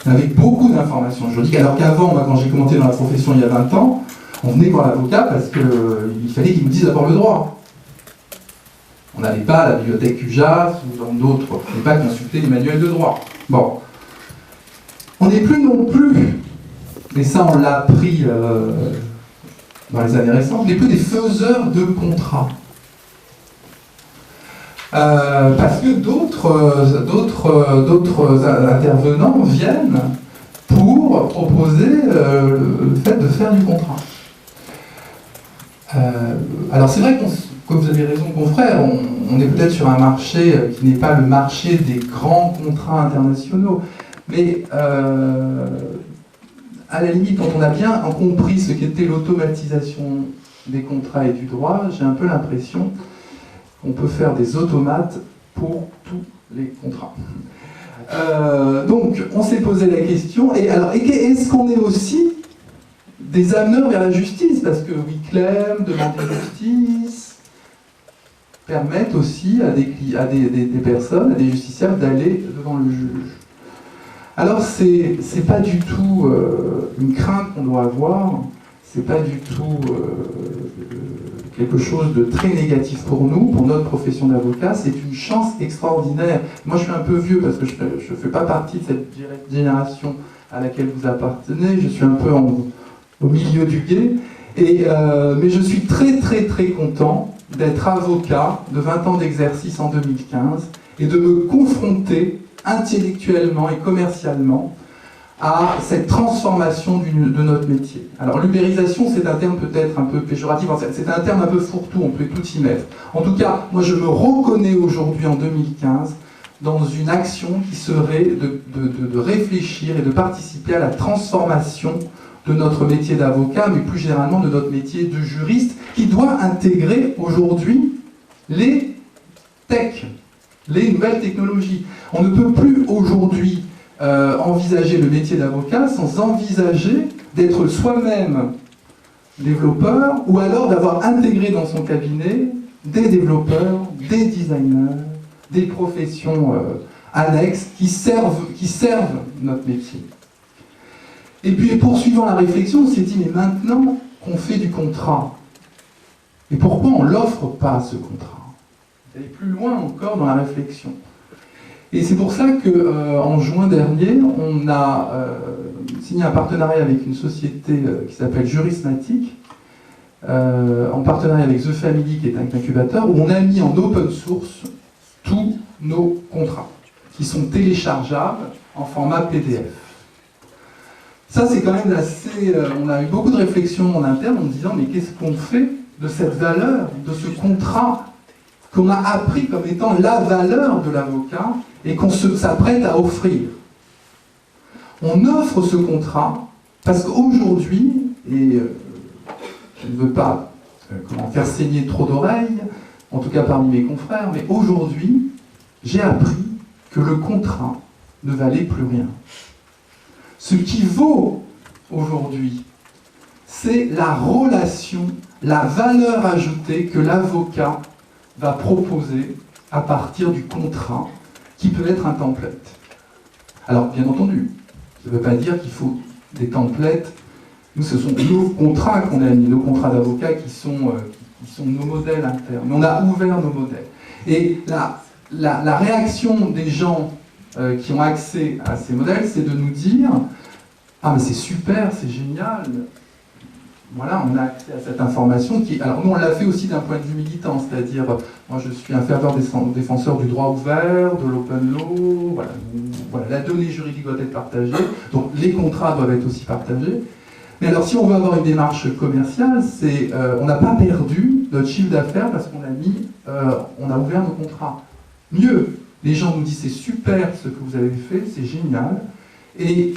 mais avec beaucoup d'informations juridiques. Alors qu'avant, moi, quand j'ai commencé dans la profession il y a 20 ans, on venait voir l'avocat parce qu'il fallait qu'il nous dise d'abord le droit. On n'allait pas à la bibliothèque UJAF ou dans d'autres, on n'allait pas consulter les manuels de droit. Bon. On n'est plus non plus, mais ça on l'a appris dans les années récentes, on n'est plus des faiseurs de contrats. Parce que d'autres intervenants viennent pour proposer le fait de faire du contrat. Alors c'est vrai que vous avez raison, confrère, on est peut-être sur un marché qui n'est pas le marché des grands contrats internationaux, mais à la limite, quand on a bien compris ce qu'était l'automatisation des contrats et du droit, j'ai un peu l'impression qu'on peut faire des automates pour tous les contrats. Donc, on s'est posé la question, et alors, est-ce qu'on est aussi des ameneurs vers la justice? Parce que Wiclem, demander justice, permettent aussi à des personnes, à des justiciables, d'aller devant le juge. Alors, c'est pas du tout une crainte qu'on doit avoir, c'est pas du tout quelque chose de très négatif pour nous, pour notre profession d'avocat, c'est une chance extraordinaire. Moi, je suis un peu vieux parce que je ne fais pas partie de cette génération à laquelle vous appartenez, je suis un peu au milieu du gué, mais je suis très très très content d'être avocat de 20 ans d'exercice en 2015 et de me confronter intellectuellement et commercialement à cette transformation de notre métier. Alors l'ubérisation, c'est un terme peut-être un peu péjoratif, c'est un terme un peu fourre-tout, on peut tout y mettre. En tout cas, moi je me reconnais aujourd'hui en 2015 dans une action qui serait de réfléchir et de participer à la transformation de notre métier d'avocat, mais plus généralement de notre métier de juriste, qui doit intégrer aujourd'hui les techs, les nouvelles technologies. On ne peut plus aujourd'hui envisager le métier d'avocat sans envisager d'être soi-même développeur ou alors d'avoir intégré dans son cabinet des développeurs, des designers, des professions annexes qui servent notre métier. Et puis poursuivant la réflexion, on s'est dit mais maintenant qu'on fait du contrat, et pourquoi on ne l'offre pas ce contrat? D'aller plus loin encore dans la réflexion. Et c'est pour ça qu'en juin dernier, on a signé un partenariat avec une société qui s'appelle Jurismatic, en partenariat avec The Family, qui est un incubateur, où on a mis en open source tous nos contrats, qui sont téléchargeables en format PDF. Ça, c'est quand même assez... on a eu beaucoup de réflexions en interne en disant, mais qu'est-ce qu'on fait de cette valeur, de ce contrat qu'on a appris comme étant la valeur de l'avocat et qu'on s'apprête à offrir. On offre ce contrat parce qu'aujourd'hui, et je ne veux pas faire saigner trop d'oreilles, en tout cas parmi mes confrères, mais aujourd'hui, j'ai appris que le contrat ne valait plus rien. Ce qui vaut aujourd'hui, c'est la relation, la valeur ajoutée que l'avocat va proposer à partir du contrat, qui peut être un template. Alors, bien entendu, ça ne veut pas dire qu'il faut des templates. Nous, ce sont nos contrats qu'on a mis, nos contrats d'avocats qui sont nos modèles internes. Mais on a ouvert nos modèles. Et la réaction des gens qui ont accès à ces modèles, c'est de nous dire « Ah, mais c'est super, c'est génial !» Voilà, on a accès à cette information qui... Alors nous, on l'a fait aussi d'un point de vue militant, c'est-à-dire, moi je suis un fervent défenseur du droit ouvert, de l'open law, voilà, la donnée juridique doit être partagée, donc les contrats doivent être aussi partagés. Mais alors si on veut avoir une démarche commerciale, on n'a pas perdu notre chiffre d'affaires parce qu'on a ouvert nos contrats. Mieux, les gens nous disent c'est super ce que vous avez fait, c'est génial, et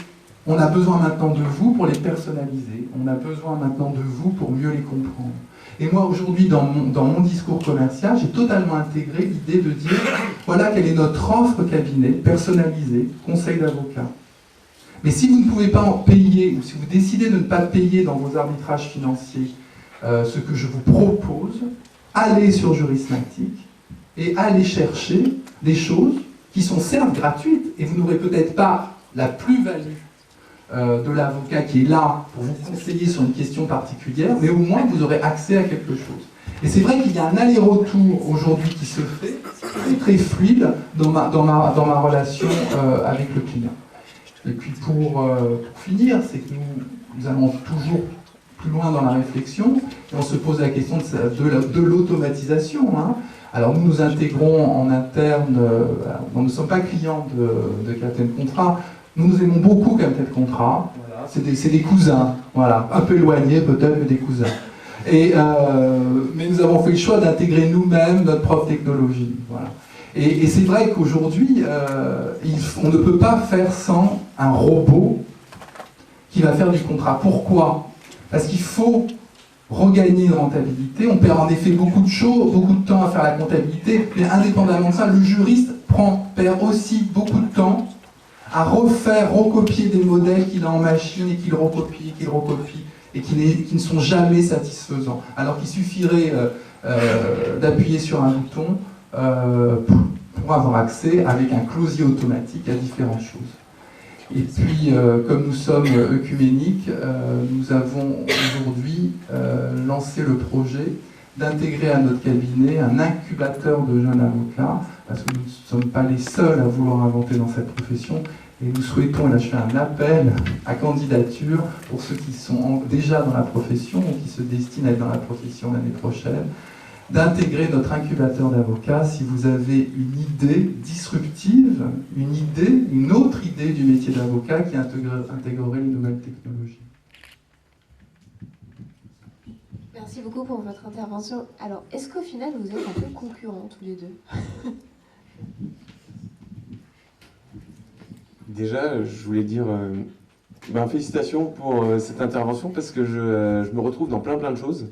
on a besoin maintenant de vous pour les personnaliser, on a besoin maintenant de vous pour mieux les comprendre. Et moi aujourd'hui, dans mon discours commercial, j'ai totalement intégré l'idée de dire, voilà quelle est notre offre cabinet, personnalisée, conseil d'avocat. Mais si vous ne pouvez pas en payer, ou si vous décidez de ne pas payer dans vos arbitrages financiers ce que je vous propose, allez sur Jurismatic et allez chercher des choses qui sont certes gratuites, et vous n'aurez peut-être pas la plus-value de l'avocat qui est là pour vous conseiller sur une question particulière, mais au moins vous aurez accès à quelque chose. Et c'est vrai qu'il y a un aller-retour aujourd'hui qui se fait, très fluide dans ma relation avec le client. Et puis pour finir, c'est que nous allons toujours plus loin dans la réflexion, et on se pose la question de l'automatisation. Hein. Alors nous intégrons en interne, nous ne sommes pas clients de Captain Contrat, nous aimons beaucoup Captain Contrat, voilà. C'est des cousins, voilà, un peu éloignés peut-être, mais des cousins. Mais nous avons fait le choix d'intégrer nous-mêmes notre propre technologie. Voilà. Et c'est vrai qu'aujourd'hui, on ne peut pas faire sans un robot qui va faire du contrat. Pourquoi ? Parce qu'il faut regagner une rentabilité. On perd en effet beaucoup de temps à faire la comptabilité, mais indépendamment de ça, le juriste perd aussi beaucoup de temps à recopier des modèles qu'il a en machine et qu'il recopie, et qui ne sont jamais satisfaisants. Alors qu'il suffirait d'appuyer sur un bouton pour avoir accès avec un closier automatique à différentes choses. Et puis, comme nous sommes œcuméniques, nous avons aujourd'hui lancé le projet d'intégrer à notre cabinet un incubateur de jeunes avocats, parce que nous ne sommes pas les seuls à vouloir inventer dans cette profession, et nous souhaitons, et là je fais un appel à candidature pour ceux qui sont déjà dans la profession ou qui se destinent à être dans la profession l'année prochaine, d'intégrer notre incubateur d'avocats si vous avez une idée disruptive, une autre idée du métier d'avocat qui intégrerait les nouvelles technologies. Merci beaucoup pour votre intervention. Alors, est-ce qu'au final, vous êtes un peu concurrents tous les deux ? Déjà, je voulais dire félicitations pour cette intervention parce que je me retrouve dans plein de choses,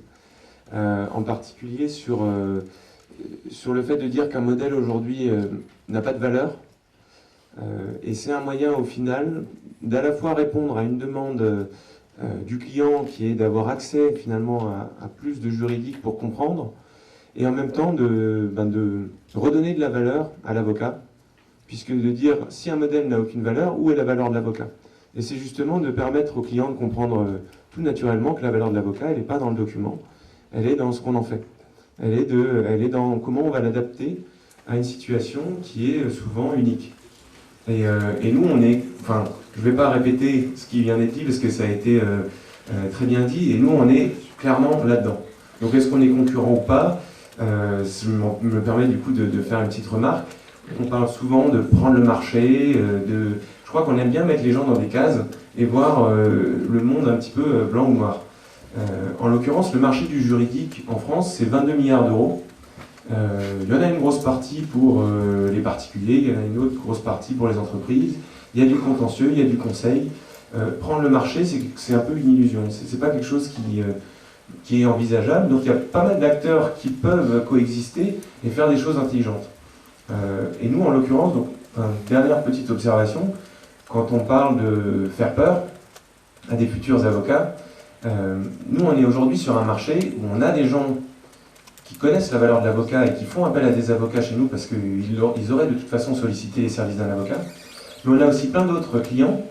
en particulier sur le fait de dire qu'un modèle aujourd'hui n'a pas de valeur. Et c'est un moyen au final d'à la fois répondre à une demande du client qui est d'avoir accès finalement à plus de juridique pour comprendre, et en même temps de redonner de la valeur à l'avocat, puisque de dire si un modèle n'a aucune valeur, où est la valeur de l'avocat? Et c'est justement de permettre au client de comprendre tout naturellement que la valeur de l'avocat, elle n'est pas dans le document, elle est dans ce qu'on en fait. Elle est dans comment on va l'adapter à une situation qui est souvent unique. Et nous, je ne vais pas répéter ce qui vient d'être dit parce que ça a été très bien dit, et nous, on est clairement là-dedans. Donc est-ce qu'on est concurrent ou pas? Ça me permet du coup de faire une petite remarque. On parle souvent de prendre le marché, je crois qu'on aime bien mettre les gens dans des cases et voir le monde un petit peu blanc ou noir. En l'occurrence, le marché du juridique en France, c'est 22 milliards d'euros. Il y en a une grosse partie pour les particuliers, il y en a une autre grosse partie pour les entreprises. Il y a du contentieux, il y a du conseil. Prendre le marché, c'est un peu une illusion. C'est pas quelque chose qui est envisageable. Donc il y a pas mal d'acteurs qui peuvent coexister et faire des choses intelligentes. Et nous, en l'occurrence, donc, dernière petite observation, quand on parle de faire peur à des futurs avocats, nous, on est aujourd'hui sur un marché où on a des gens qui connaissent la valeur de l'avocat et qui font appel à des avocats chez nous parce qu'ils auraient de toute façon sollicité les services d'un avocat. Mais on a aussi plein d'autres clients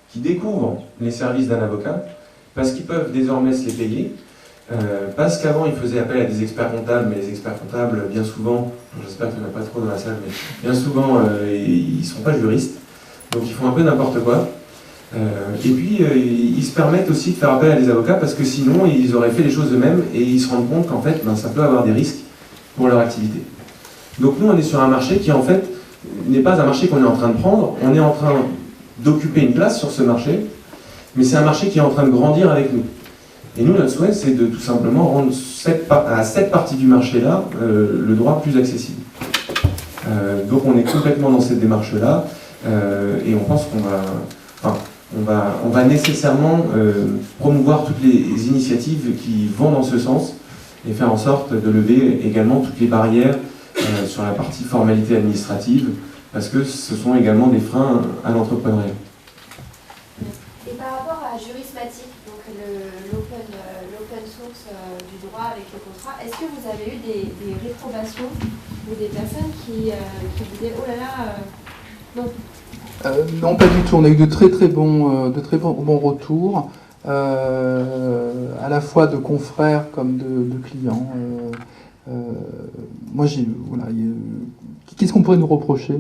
qui découvrent les services d'un avocat parce qu'ils peuvent désormais se les payer, parce qu'avant ils faisaient appel à des experts comptables, mais les experts comptables, bien souvent, j'espère qu'il n'y en a pas trop dans la salle, mais bien souvent ils ne sont pas juristes, donc ils font un peu n'importe quoi. Et puis ils se permettent aussi de faire appel à des avocats parce que sinon ils auraient fait les choses eux-mêmes et ils se rendent compte qu'en fait ça peut avoir des risques pour leur activité. Donc nous on est sur un marché qui en fait n'est pas un marché qu'on est en train de prendre, on est en train d'occuper une place sur ce marché, mais c'est un marché qui est en train de grandir avec nous. Et nous notre souhait c'est de tout simplement rendre à cette partie du marché-là le droit plus accessible. Donc on est complètement dans cette démarche-là et on pense qu'on va... on va nécessairement promouvoir toutes les initiatives qui vont dans ce sens et faire en sorte de lever également toutes les barrières sur la partie formalité administrative, parce que ce sont également des freins à l'entrepreneuriat. Et par rapport à Jurismatic, donc l'open source du droit avec le contrat, est-ce que vous avez eu des réprobations ou des personnes qui disaient « Oh là là, non ». Non, pas du tout. On a eu de très bons retours, à la fois de confrères comme de clients. Moi, voilà, qu'est-ce qu'on pourrait nous reprocher ?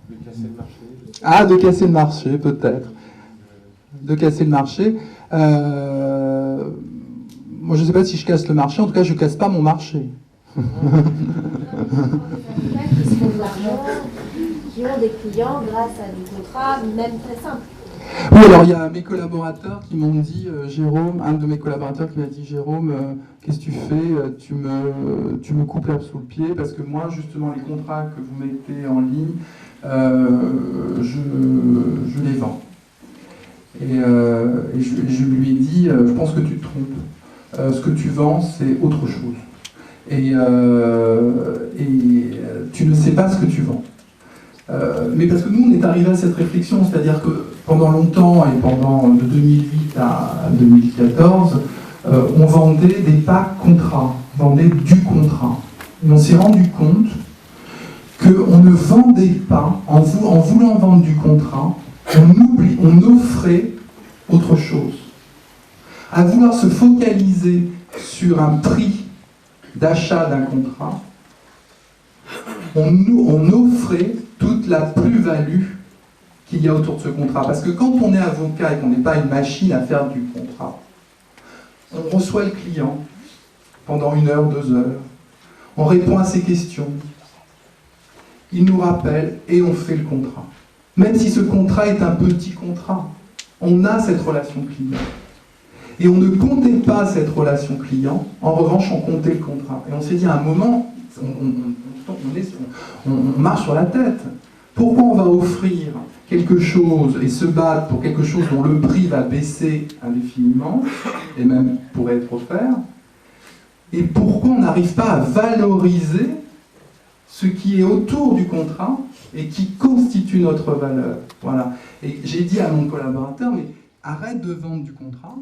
De casser le marché. Ah, de casser le marché, peut-être. De casser le marché. Moi, je ne sais pas si je casse le marché. En tout cas, je ne casse pas mon marché. Qui ont des clients grâce à des contrats, même très simples. Oui, alors il y a mes collaborateurs qui m'ont dit, Jérôme, un de mes collaborateurs qui m'a dit, Jérôme, qu'est-ce que tu fais ? Tu me coupes l'herbe sous le pied, parce que moi, justement, les contrats que vous mettez en ligne, je les vends. Et je lui ai dit, je pense que tu te trompes. Ce que tu vends, c'est autre chose. Et tu ne sais pas ce que tu vends. Mais parce que nous, on est arrivé à cette réflexion, c'est-à-dire que pendant longtemps, et de 2008 à 2014, on vendait des packs contrats, on vendait du contrat. Et on s'est rendu compte qu'on ne vendait pas, en voulant vendre du contrat, on offrait autre chose. À vouloir se focaliser sur un prix d'achat d'un contrat, on offrait toute la plus-value qu'il y a autour de ce contrat. Parce que quand on est avocat et qu'on n'est pas une machine à faire du contrat, on reçoit le client pendant 1 heure, 2 heures, on répond à ses questions, il nous rappelle et on fait le contrat. Même si ce contrat est un petit contrat, on a cette relation client. Et on ne comptait pas cette relation client, en revanche on comptait le contrat. Et on s'est dit à un moment, on marche sur la tête. Pourquoi on va offrir quelque chose et se battre pour quelque chose dont le prix va baisser indéfiniment, et même pourrait être offert, et pourquoi on n'arrive pas à valoriser ce qui est autour du contrat et qui constitue notre valeur. Voilà. Et j'ai dit à mon collaborateur, mais arrête de vendre du contrat,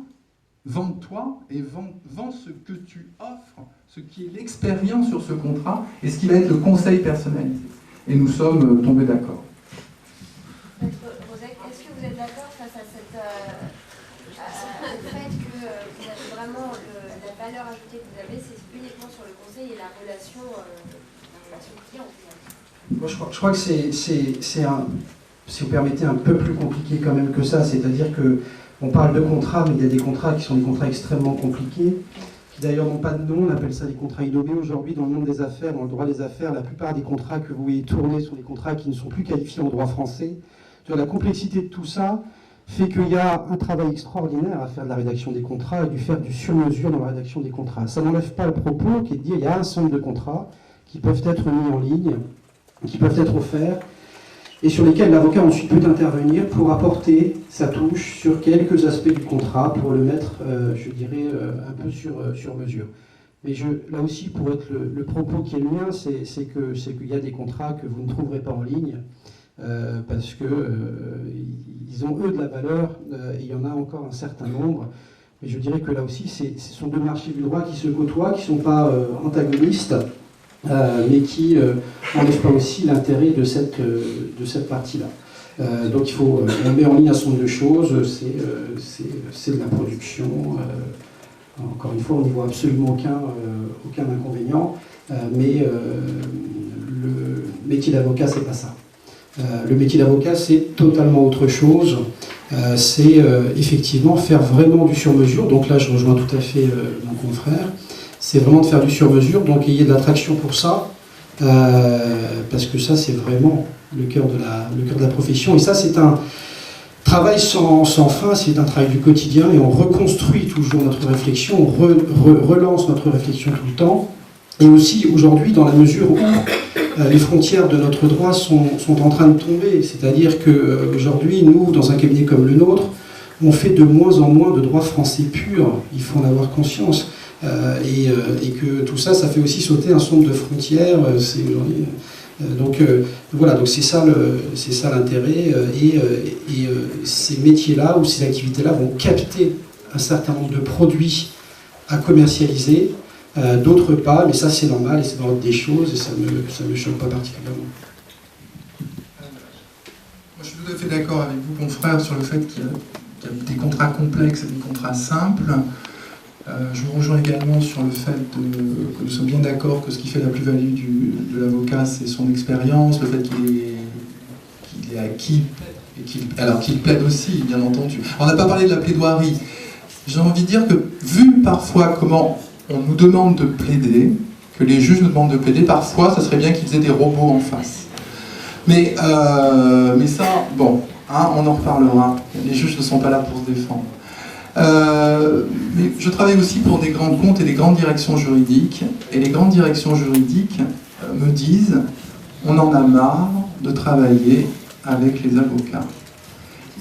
vends-toi et vends ce que tu offres, ce qui est l'expérience sur ce contrat et ce qui va être le conseil personnalisé. Et nous sommes tombés d'accord. Rosette, est-ce que vous êtes d'accord face à au fait que vous avez vraiment la valeur ajoutée que vous avez, c'est uniquement sur le conseil et la relation client? Moi, je crois que c'est si vous permettez, un peu plus compliqué quand même que ça. C'est-à-dire qu'on parle de contrats, mais il y a des contrats qui sont des contrats extrêmement compliqués, qui d'ailleurs n'ont pas de nom, on appelle ça des contrats innovés aujourd'hui dans le monde des affaires, dans le droit des affaires. La plupart des contrats que vous voyez tourner sont des contrats qui ne sont plus qualifiés en droit français. La complexité de tout ça fait qu'il y a un travail extraordinaire à faire de la rédaction des contrats et de faire du sur-mesure dans la rédaction des contrats. Ça n'enlève pas le propos qui est de dire qu'il y a un certain nombre de contrats qui peuvent être mis en ligne, qui peuvent être offerts, et sur lesquels l'avocat ensuite peut intervenir pour apporter sa touche sur quelques aspects du contrat, pour le mettre, je dirais, un peu sur mesure. Mais là aussi, pour être le propos qui est le mien, c'est qu'il y a des contrats que vous ne trouverez pas en ligne, parce qu'ils ont, eux, de la valeur, et il y en a encore un certain nombre. Mais je dirais que là aussi, ce sont deux marchés du droit qui se côtoient, qui ne sont pas antagonistes, mais qui n'enlèvent pas aussi l'intérêt de cette partie-là. Donc on met en ligne un certain nombre de choses, c'est de la production. Encore une fois, on n'y voit absolument aucun inconvénient, mais le métier d'avocat, c'est pas ça. Le métier d'avocat, c'est totalement autre chose. C'est effectivement faire vraiment du sur-mesure. Donc là, je rejoins tout à fait mon confrère. C'est vraiment de faire du sur-mesure, donc il y a de l'attraction pour ça, parce que ça, c'est vraiment le cœur de la profession. Et ça, c'est un travail sans fin, c'est un travail du quotidien, et on reconstruit toujours notre réflexion, on relance notre réflexion tout le temps. Et aussi, aujourd'hui, dans la mesure où les frontières de notre droit sont en train de tomber, c'est-à-dire qu'aujourd'hui, nous, dans un cabinet comme le nôtre, on fait de moins en moins de droit français pur, il faut en avoir conscience. Et que tout ça, ça fait aussi sauter un certain nombre de frontières. Donc voilà, donc c'est ça l'intérêt. Et ces métiers-là ou ces activités-là vont capter un certain nombre de produits à commercialiser, d'autres pas, mais ça c'est normal et c'est dans l'ordre des choses et ça me choque pas particulièrement. Moi, je suis tout à fait d'accord avec vous, confrère, sur le fait qu'il y a des contrats complexes et des contrats simples. Je vous rejoins également sur le fait que nous sommes bien d'accord que ce qui fait la plus-value de l'avocat, c'est son expérience, le fait qu'il est acquis, et qu'il plaide aussi, bien entendu. On n'a pas parlé de la plaidoirie. J'ai envie de dire que, vu parfois comment on nous demande de plaider, que les juges nous demandent de plaider, parfois, ça serait bien qu'ils aient des robots en face. Mais ça, bon, hein, on en reparlera. Les juges ne sont pas là pour se défendre. Mais je travaille aussi pour des grands comptes et des grandes directions juridiques. Et les grandes directions juridiques me disent « on en a marre de travailler avec les avocats.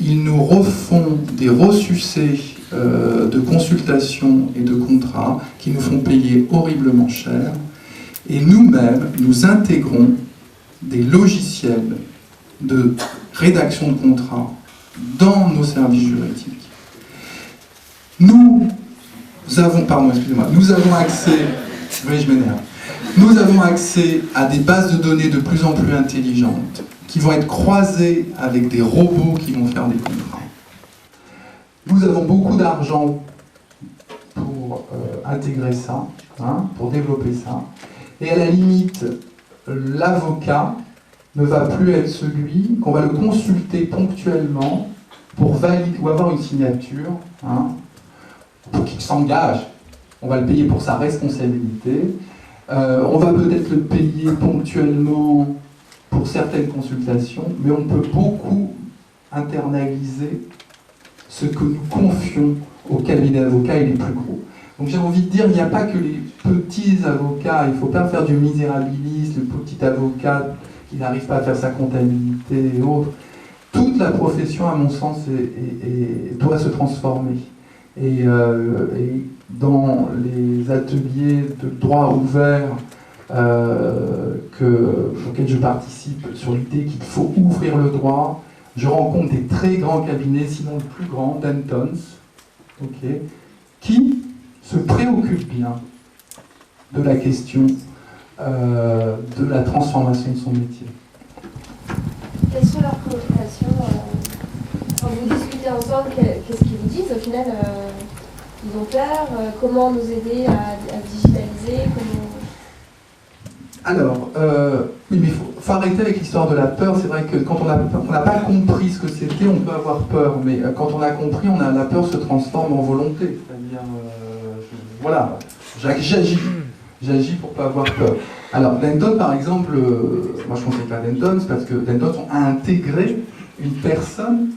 Ils nous refont des ressucés de consultations et de contrats qui nous font payer horriblement cher. Et nous-mêmes, nous intégrons des logiciels de rédaction de contrats dans nos services juridiques. Nous avons accès, oui, je m'énerve. Nous avons accès à des bases de données de plus en plus intelligentes qui vont être croisées avec des robots qui vont faire des contrats. Nous avons beaucoup d'argent pour intégrer ça, hein, pour développer ça. Et à la limite, l'avocat ne va plus être celui qu'on va le consulter ponctuellement pour valider ou avoir une signature, hein, pour qu'il s'engage. On va le payer pour sa responsabilité. On va peut-être le payer ponctuellement pour certaines consultations, mais on peut beaucoup internaliser ce que nous confions au cabinet d'avocats et les plus gros. Donc j'ai envie de dire, il n'y a pas que les petits avocats, il ne faut pas faire du misérabilisme, le petit avocat qui n'arrive pas à faire sa comptabilité et autres. Toute la profession, à mon sens, doit se transformer. Et dans les ateliers de droit ouvert auxquels je participe, sur l'idée qu'il faut ouvrir le droit, je rencontre des très grands cabinets, sinon le plus grand, Dentons, okay, qui se préoccupent bien de la question de la transformation de son métier. Quelles sont leurs préoccupations quand vous discutez ensemble, qu'est-ce qu'ils vous disent? Au final, ils ont peur. Comment nous aider à digitaliser? Alors, oui, mais il faut arrêter avec l'histoire de la peur. C'est vrai que quand on n'a pas compris ce que c'était, on peut avoir peur. Mais quand on a compris, la peur se transforme en volonté. C'est-à-dire, voilà, J'agis pour pas avoir peur. Alors, Denton, par exemple, moi je conseille pas Denton, c'est parce que Denton a intégré une personne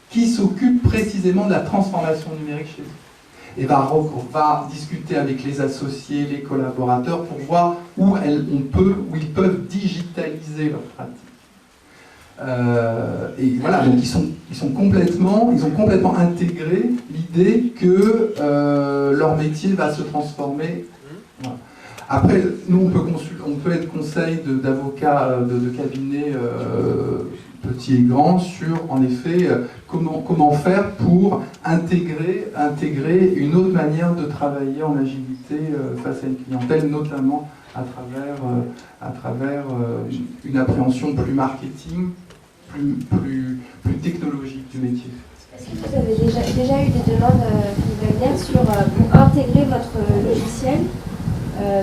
qui s'occupe précisément de la transformation numérique chez eux. Et va discuter avec les associés, les collaborateurs, pour voir où ils peuvent digitaliser leurs pratiques. Et voilà, donc ils ont complètement intégré l'idée que leur métier va se transformer. Voilà. Après, nous on peut être conseil d'avocats de cabinets petits et grands sur, en effet, comment faire pour intégrer une autre manière de travailler en agilité face à une clientèle, notamment à travers une appréhension plus marketing, plus technologique du métier. Est-ce que vous avez déjà eu des demandes qui veulent venir pour intégrer votre logiciel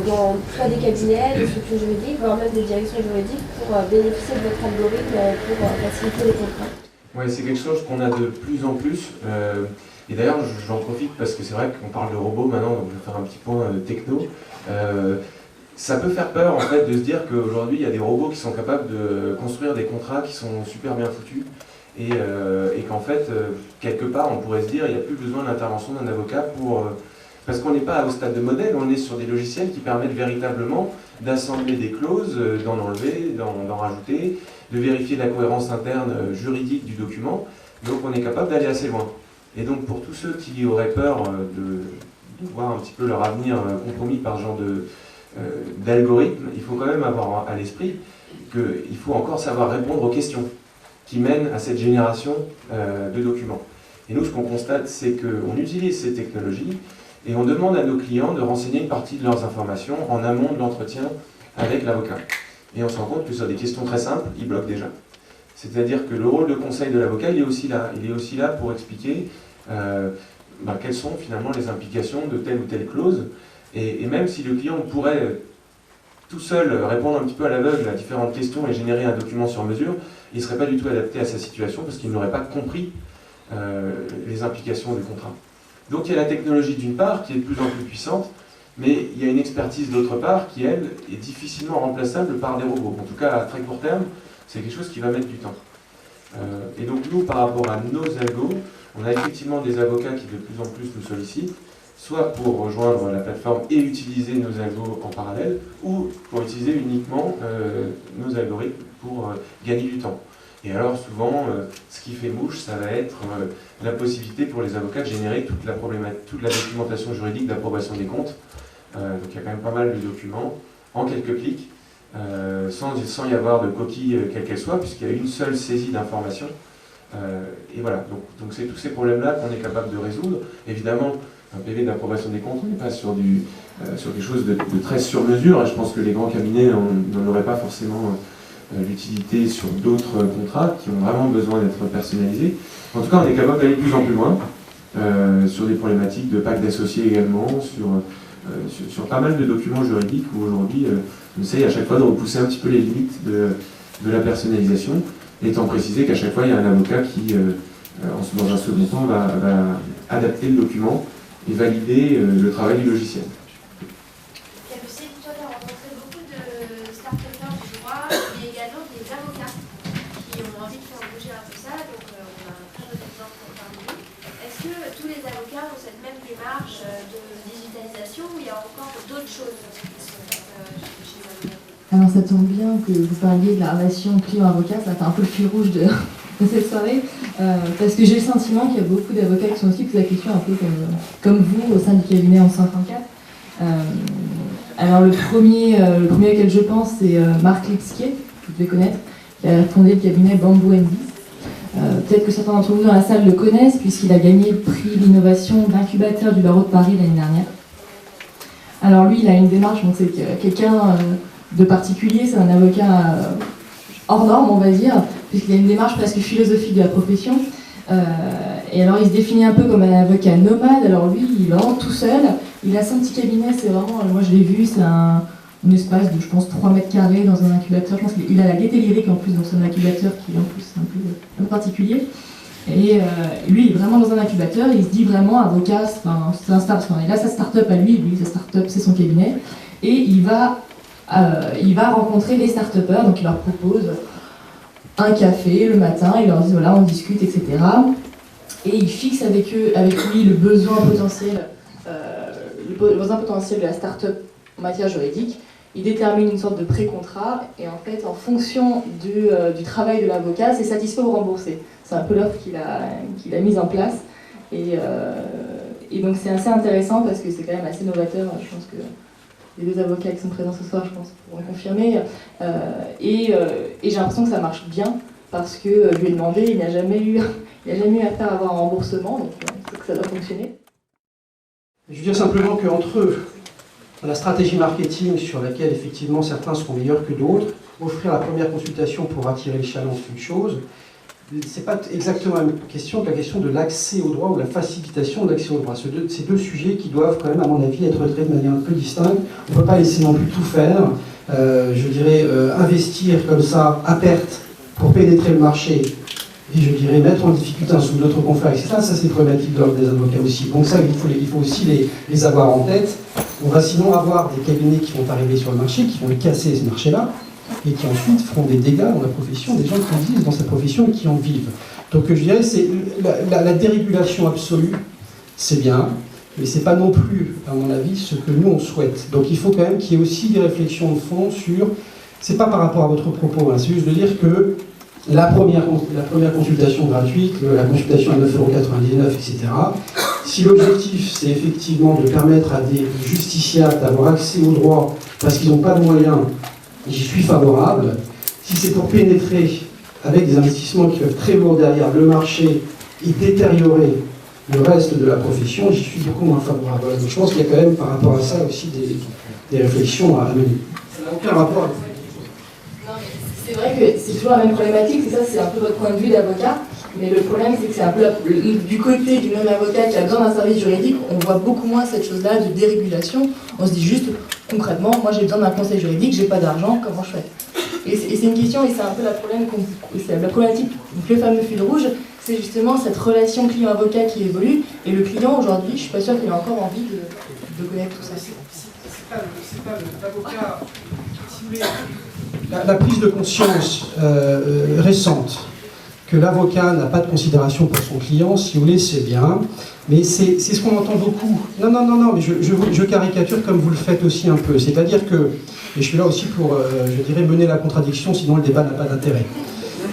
dans soit des cabinets, des structures juridiques, voire même des directions juridiques pour bénéficier de votre algorithme pour faciliter les contrats? Oui, c'est quelque chose qu'on a de plus en plus. Et d'ailleurs, j'en profite parce que c'est vrai qu'on parle de robots maintenant, donc je vais faire un petit point techno. Ça peut faire peur en fait de se dire qu'aujourd'hui il y a des robots qui sont capables de construire des contrats qui sont super bien foutus et qu'en fait, quelque part, on pourrait se dire il n'y a plus besoin de l'intervention d'un avocat parce qu'on n'est pas au stade de modèle, on est sur des logiciels qui permettent véritablement d'assembler des clauses, d'en enlever, d'en rajouter, de vérifier la cohérence interne juridique du document. Donc on est capable d'aller assez loin. Et donc pour tous ceux qui auraient peur de voir un petit peu leur avenir compromis par ce genre d'algorithme, il faut quand même avoir à l'esprit qu'il faut encore savoir répondre aux questions qui mènent à cette génération de documents. Et nous, ce qu'on constate, c'est qu'on utilise ces technologies et on demande à nos clients de renseigner une partie de leurs informations en amont de l'entretien avec l'avocat. Et on se rend compte que sur des questions très simples, ils bloquent déjà. C'est-à-dire que le rôle de conseil de l'avocat, il est aussi là. Il est aussi là pour expliquer quelles sont finalement les implications de telle ou telle clause. Et même si le client pourrait tout seul répondre un petit peu à l'aveugle à différentes questions et générer un document sur mesure, il ne serait pas du tout adapté à sa situation parce qu'il n'aurait pas compris les implications du contrat. Donc il y a la technologie d'une part qui est de plus en plus puissante, mais il y a une expertise d'autre part qui, elle, est difficilement remplaçable par des robots. En tout cas, à très court terme, c'est quelque chose qui va mettre du temps. Et donc nous, par rapport à nos algos, on a effectivement des avocats qui de plus en plus nous sollicitent, soit pour rejoindre la plateforme et utiliser nos algos en parallèle, ou pour utiliser uniquement nos algorithmes pour gagner du temps. Et alors souvent, ce qui fait mouche, ça va être la possibilité pour les avocats de générer toute la documentation juridique d'approbation des comptes. Donc il y a quand même pas mal de documents en quelques clics, sans y avoir de coquille quelle qu'elle soit, puisqu'il y a une seule saisie d'informations. Et voilà, donc c'est tous ces problèmes-là qu'on est capable de résoudre. Évidemment, un PV d'approbation des comptes, on n'est pas sur quelque chose de très sur mesure, et je pense que les grands cabinets n'en auraient pas forcément l'utilité sur d'autres contrats qui ont vraiment besoin d'être personnalisés. En tout cas, on est capable d'aller de plus en plus loin sur des problématiques de pacte d'associés également, sur pas mal de documents juridiques où aujourd'hui on essaye à chaque fois de repousser un petit peu les limites de la personnalisation, étant précisé qu'à chaque fois il y a un avocat qui, dans un second temps, va adapter le document et valider le travail du logiciel. Capucine, toi tu as rencontré beaucoup de start-upers du droit, mais également des avocats qui ont envie de faire bouger un peu ça, donc on a un très bon exemple parmi nous. Est-ce que tous les avocats ont cette même démarche de digitalisation ou il y a encore d'autres choses qui sont faites chez les avocats? Alors ça tombe bien que vous parliez de la relation client-avocat, ça fait un peu le fil rouge de cette soirée, parce que j'ai le sentiment qu'il y a beaucoup d'avocats qui sont aussi posés la question un peu comme vous au sein du cabinet en 134. Alors le premier auquel je pense, c'est Marc Lipskier, que vous devez connaître, qui a fondé le cabinet Bamboo & Bees. Peut-être que certains d'entre vous dans la salle le connaissent, puisqu'il a gagné le prix d'innovation d'incubateur du barreau de Paris l'année dernière. Alors lui, il a une démarche, donc c'est quelqu'un de particulier, c'est un avocat hors norme, on va dire, puisqu'il a une démarche presque philosophique de la profession. Et alors il se définit un peu comme un avocat nomade. Alors lui, il est vraiment tout seul. Il a son petit cabinet, c'est vraiment, moi je l'ai vu, c'est un espace de, je pense, 3 mètres carrés dans un incubateur. Je pense qu'il a la gaieté lyrique en plus, donc c'est un incubateur qui est en plus un peu particulier. Et lui, il est vraiment dans un incubateur, il se dit vraiment avocat, c'est un start-up. Il a sa start-up à lui, sa start-up c'est son cabinet, et il va rencontrer les start-upers, donc il leur propose un café le matin, il leur dit voilà, on discute, etc. Et il fixe avec lui le besoin potentiel de la start-up en matière juridique. Il détermine une sorte de pré-contrat, et en fait, en fonction du travail de l'avocat, c'est satisfait ou remboursé. C'est un peu l'offre qu'il a mise en place. Et donc c'est assez intéressant parce que c'est quand même assez novateur. Je pense que les deux avocats qui sont présents ce soir, je pense, pourront confirmer. Et j'ai l'impression que ça marche bien parce que je lui ai demandé, il n'a jamais eu affaire à avoir un remboursement, donc c'est que ça doit fonctionner. Je veux dire simplement qu'entre la stratégie marketing sur laquelle effectivement certains seront meilleurs que d'autres, offrir la première consultation pour attirer les chalands, c'est une chose. C'est pas exactement la même question que la question de l'accès au droit ou la facilitation de l'accès au droit. Ces deux sujets qui doivent quand même, à mon avis, être traités de manière un peu distincte. On ne peut pas laisser non plus tout faire. Je dirais investir comme ça à perte pour pénétrer le marché et je dirais mettre en difficulté un sous d'autres confrères, etc. Ça, c'est problématique de l'ordre des avocats aussi. Donc ça, il faut aussi les avoir en tête. On va sinon avoir des cabinets qui vont arriver sur le marché, qui vont casser ce marché-là, et qui ensuite feront des dégâts dans la profession, des gens qui existent dans cette profession et qui en vivent. Donc je dirais, c'est la dérégulation absolue, c'est bien, mais c'est pas non plus, à mon avis, ce que nous on souhaite. Donc il faut quand même qu'il y ait aussi des réflexions de fond sur, c'est pas par rapport à votre propos, hein, c'est juste de dire que la première consultation gratuite, la consultation à 9,99 €, etc., si l'objectif c'est effectivement de permettre à des justiciables d'avoir accès au droit parce qu'ils n'ont pas de moyens, j'y suis favorable. Si c'est pour pénétrer avec des investissements qui peuvent très lourds derrière le marché et détériorer le reste de la profession, j'y suis beaucoup moins favorable. Donc je pense qu'il y a quand même par rapport à ça aussi des réflexions à mener. Ça n'a aucun rapport avec... C'est vrai que c'est toujours la même problématique, c'est un peu votre point de vue d'avocat, mais le problème c'est que c'est un peu du côté du même avocat qui a besoin d'un service juridique, on voit beaucoup moins cette chose-là de dérégulation. On se dit juste, concrètement, moi j'ai besoin d'un conseil juridique, j'ai pas d'argent, comment je fais? Et c'est une question, et c'est un peu la problématique, donc le fameux fil rouge, c'est justement cette relation client-avocat qui évolue, et le client aujourd'hui, je suis pas sûre qu'il a encore envie de connaître tout ça. C'est pas l'avocat, si vous voulez... La prise de conscience récente que l'avocat n'a pas de considération pour son client, si vous voulez, c'est bien, mais c'est ce qu'on entend beaucoup. Non, mais je caricature comme vous le faites aussi un peu. C'est-à-dire que, et je suis là aussi pour, je dirais, mener la contradiction, sinon le débat n'a pas d'intérêt.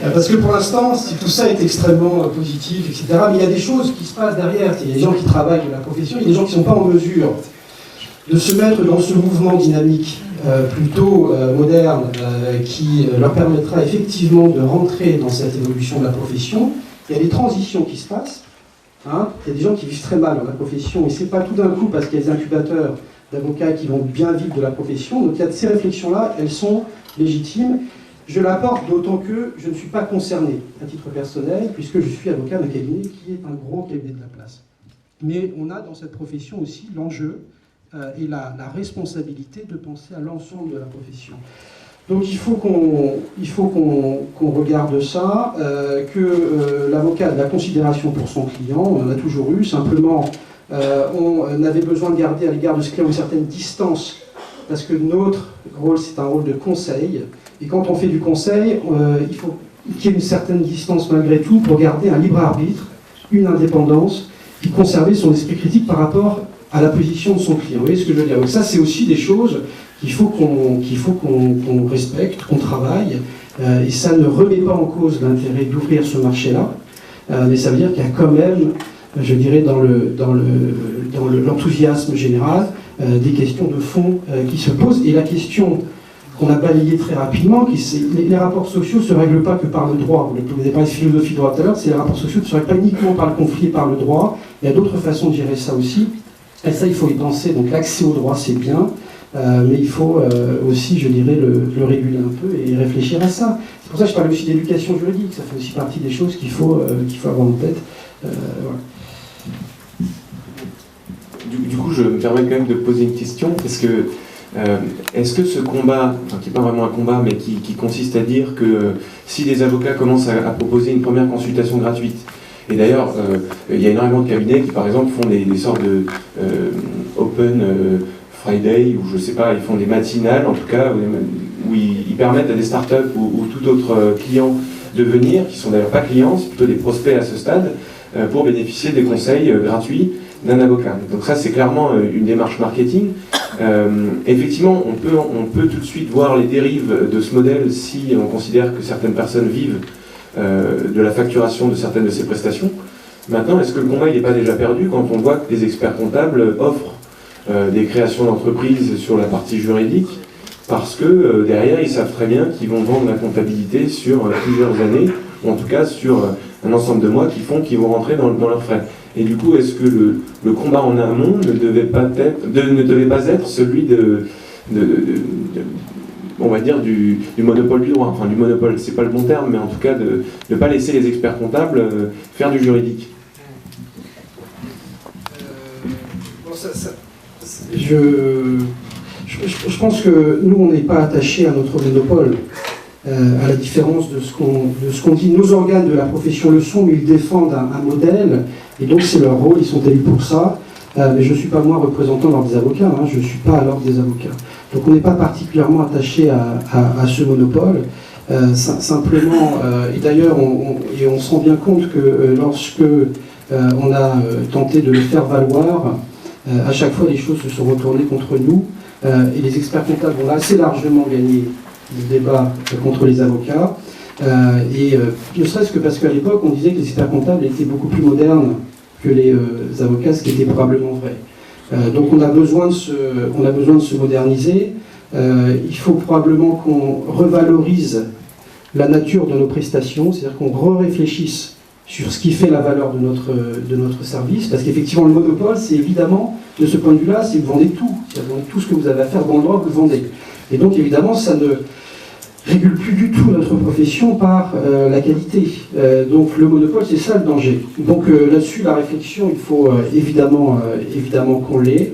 Parce que pour l'instant, tout ça est extrêmement positif, etc., mais il y a des choses qui se passent derrière. Il y a des gens qui travaillent de la profession, il y a des gens qui ne sont pas en mesure de se mettre dans ce mouvement dynamique plutôt moderne qui leur permettra effectivement de rentrer dans cette évolution de la profession. Il y a des transitions qui se passent. Hein. Il y a des gens qui vivent très mal dans la profession et c'est pas tout d'un coup parce qu'il y a des incubateurs d'avocats qui vont bien vivre de la profession. Donc il y a ces réflexions-là, elles sont légitimes. Je l'apporte d'autant que je ne suis pas concerné à titre personnel puisque je suis avocat d'un cabinet qui est un gros cabinet de la place. Mais on a dans cette profession aussi l'enjeu et la responsabilité de penser à l'ensemble de la profession. Donc il faut qu'on regarde ça, que l'avocat a de la considération pour son client, on en a toujours eu, simplement on avait besoin de garder à l'égard de ce client une certaine distance, parce que notre rôle c'est un rôle de conseil, et quand on fait du conseil, il faut qu'il y ait une certaine distance malgré tout pour garder un libre arbitre, une indépendance, et conserver son esprit critique par rapport à la position de son client. Vous voyez ce que je veux dire? Donc ça, c'est aussi des choses qu'il faut qu'on respecte, qu'on travaille, et ça ne remet pas en cause l'intérêt d'ouvrir ce marché-là, mais ça veut dire qu'il y a quand même, je dirais, dans l'enthousiasme général, des questions de fond qui se posent, et la question qu'on a balayée très rapidement, les rapports sociaux ne se règlent pas que par le droit. Vous avez parlé de philosophie droit tout à l'heure, c'est les rapports sociaux ne se règlent pas uniquement par le conflit et par le droit, il y a d'autres façons de gérer ça aussi. Et ça, il faut y penser. Donc l'accès au droit, c'est bien, mais il faut aussi, je dirais, le réguler un peu et réfléchir à ça. C'est pour ça que je parle aussi d'éducation juridique. Ça fait aussi partie des choses qu'il faut avoir en tête. Voilà. Du coup, je me permets quand même de poser une question, parce que est-ce que ce combat, enfin, qui n'est pas vraiment un combat, mais qui consiste à dire que si des avocats commencent à proposer une première consultation gratuite, Et d'ailleurs, il y a énormément de cabinets qui, par exemple, font des sortes de Open Friday, ou je sais pas, ils font des matinales, en tout cas, où ils permettent à des startups ou tout autre client de venir, qui sont d'ailleurs pas clients, c'est plutôt des prospects à ce stade, pour bénéficier des conseils gratuits d'un avocat. Donc ça, c'est clairement une démarche marketing. Effectivement, on peut tout de suite voir les dérives de ce modèle si on considère que certaines personnes vivent de la facturation de certaines de ces prestations. Maintenant, est-ce que le combat n'est pas déjà perdu quand on voit que des experts comptables offrent des créations d'entreprises sur la partie juridique, parce que derrière, ils savent très bien qu'ils vont vendre la comptabilité sur plusieurs années, ou en tout cas sur un ensemble de mois qu'ils vont rentrer dans leurs frais. Et du coup, est-ce que le combat en amont ne devait pas être celui on va dire du monopole du droit, enfin du monopole, c'est pas le bon terme, mais en tout cas de ne pas laisser les experts comptables faire du juridique. Je pense que nous, on n'est pas attachés à notre monopole, à la différence de ce qu'on dit. Nos organes de la profession le sont, mais ils défendent un modèle, et donc c'est leur rôle, ils sont élus pour ça. Mais je ne suis pas moi représentant l'ordre des avocats, hein, je ne suis pas à l'ordre des avocats. Donc on n'est pas particulièrement attaché à ce monopole. Simplement, et d'ailleurs on se rend bien compte que lorsque on a tenté de le faire valoir, à chaque fois les choses se sont retournées contre nous, et les experts comptables ont assez largement gagné le débat contre les avocats, ne serait-ce que parce qu'à l'époque on disait que les experts comptables étaient beaucoup plus modernes que les avocats, ce qui était probablement vrai. Donc on a besoin de se moderniser. Il faut probablement qu'on revalorise la nature de nos prestations, c'est-à-dire qu'on réfléchisse sur ce qui fait la valeur de notre service, parce qu'effectivement le monopole, c'est évidemment, de ce point de vue-là, c'est que vous vendez tout. C'est-à-dire tout ce que vous avez à faire dans le droit, vous le vendez. Et donc évidemment, ça ne régule plus du tout notre profession par la qualité. Donc le monopole, c'est ça le danger. Donc là-dessus, la réflexion, il faut évidemment qu'on l'ait,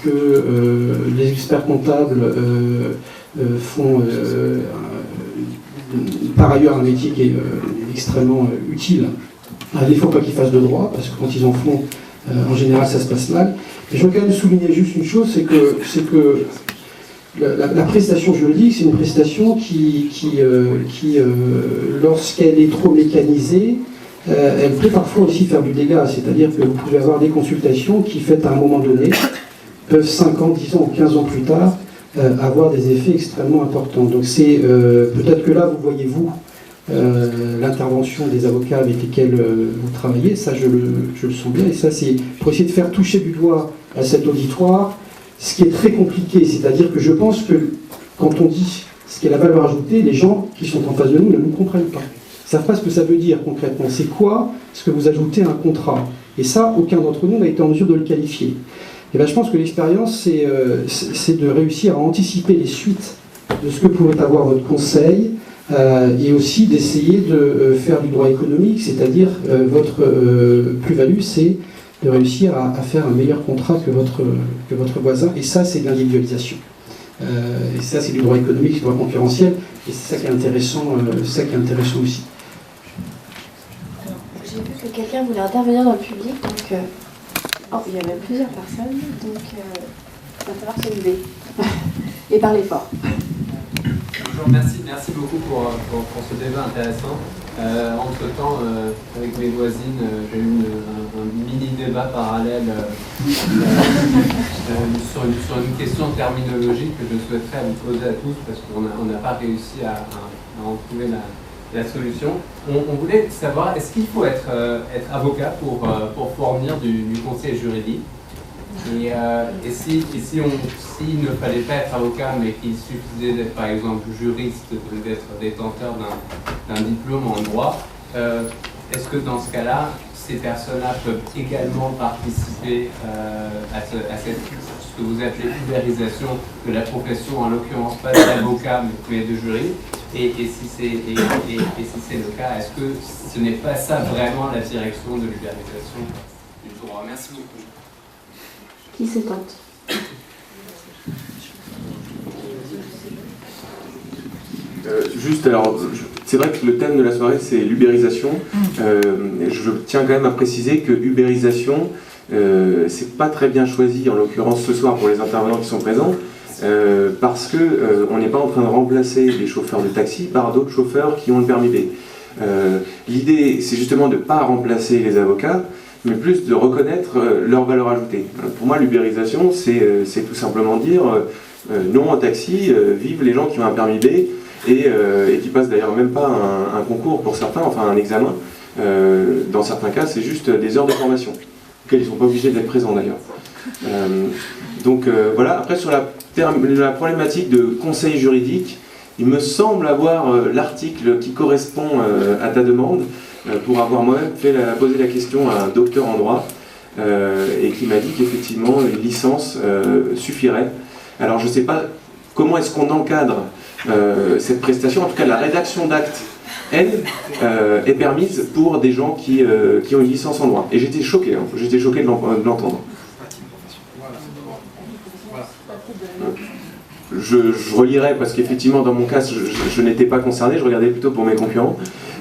que les experts comptables font par ailleurs un métier qui est extrêmement utile. Il ne faut pas qu'ils fassent de droit, parce que quand ils en font, en général, ça se passe mal. Et je veux quand même souligner juste une chose, c'est que la prestation juridique, c'est une prestation qui lorsqu'elle est trop mécanisée, elle peut parfois aussi faire du dégât. C'est-à-dire que vous pouvez avoir des consultations qui, faites à un moment donné, peuvent 5 ans, 10 ans ou 15 ans plus tard, avoir des effets extrêmement importants. Donc c'est peut-être que là, vous voyez, l'intervention des avocats avec lesquels vous travaillez, ça je le sens bien, et ça c'est pour essayer de faire toucher du doigt à cet auditoire ce qui est très compliqué, c'est-à-dire que je pense que quand on dit ce qu'est la valeur ajoutée, les gens qui sont en face de nous ne nous comprennent pas. Ils ne savent pas ce que ça veut dire concrètement. C'est quoi ce que vous ajoutez à un contrat? Et ça, aucun d'entre nous n'a été en mesure de le qualifier. Et bien, je pense que l'expérience, c'est de réussir à anticiper les suites de ce que pourrait avoir votre conseil, et aussi d'essayer de faire du droit économique, c'est-à-dire votre plus-value, c'est de réussir à faire un meilleur contrat que votre voisin, et ça c'est de l'individualisation. Et ça c'est du droit économique, du droit concurrentiel, et c'est ça qui est intéressant, aussi. J'ai vu que quelqu'un voulait intervenir dans le public, donc il y a même plusieurs personnes, donc il va falloir se lever et parler fort. Bonjour, merci beaucoup pour ce débat intéressant. Entre-temps, avec mes voisines, j'ai eu un mini-débat parallèle sur une question terminologique que je souhaiterais vous poser à tous, parce qu'on n'a pas réussi à en trouver la solution. On voulait savoir, est-ce qu'il faut être avocat pour fournir du conseil juridique? Et s'il ne fallait pas être avocat, mais qu'il suffisait d'être par exemple juriste, d'être détenteur d'un diplôme en droit, est-ce que dans ce cas-là, ces personnes-là peuvent également participer à ce que vous appelez ubérisation de la profession, en l'occurrence pas d'avocat mais de juriste, et si c'est le cas, est-ce que ce n'est pas ça vraiment la direction de l'ubérisation du droit? Merci beaucoup. Qui se tente? Juste alors, c'est vrai que le thème de la soirée, c'est l'ubérisation. Je tiens quand même à préciser que ubérisation, c'est pas très bien choisi, en l'occurrence ce soir pour les intervenants qui sont présents, parce que on n'est pas en train de remplacer les chauffeurs de taxi par d'autres chauffeurs qui ont le permis B. L'idée, c'est justement de ne pas remplacer les avocats, mais plus de reconnaître leur valeur ajoutée. Pour moi, l'ubérisation, c'est tout simplement dire non au taxi, vive les gens qui ont un permis B, et qui passent d'ailleurs même pas un concours pour certains, enfin un examen. Dans certains cas, c'est juste des heures de formation, auxquelles ils ne sont pas obligés d'être présents d'ailleurs. Donc voilà, après sur la problématique de conseil juridique, il me semble avoir l'article qui correspond à ta demande, pour avoir moi-même posé la question à un docteur en droit, et qui m'a dit qu'effectivement une licence suffirait. Alors je ne sais pas comment est-ce qu'on encadre cette prestation, en tout cas la rédaction d'actes, elle, est permise pour des gens qui ont une licence en droit. Et j'étais choqué de l'entendre. Je relirai parce qu'effectivement dans mon cas je n'étais pas concerné, je regardais plutôt pour mes concurrents,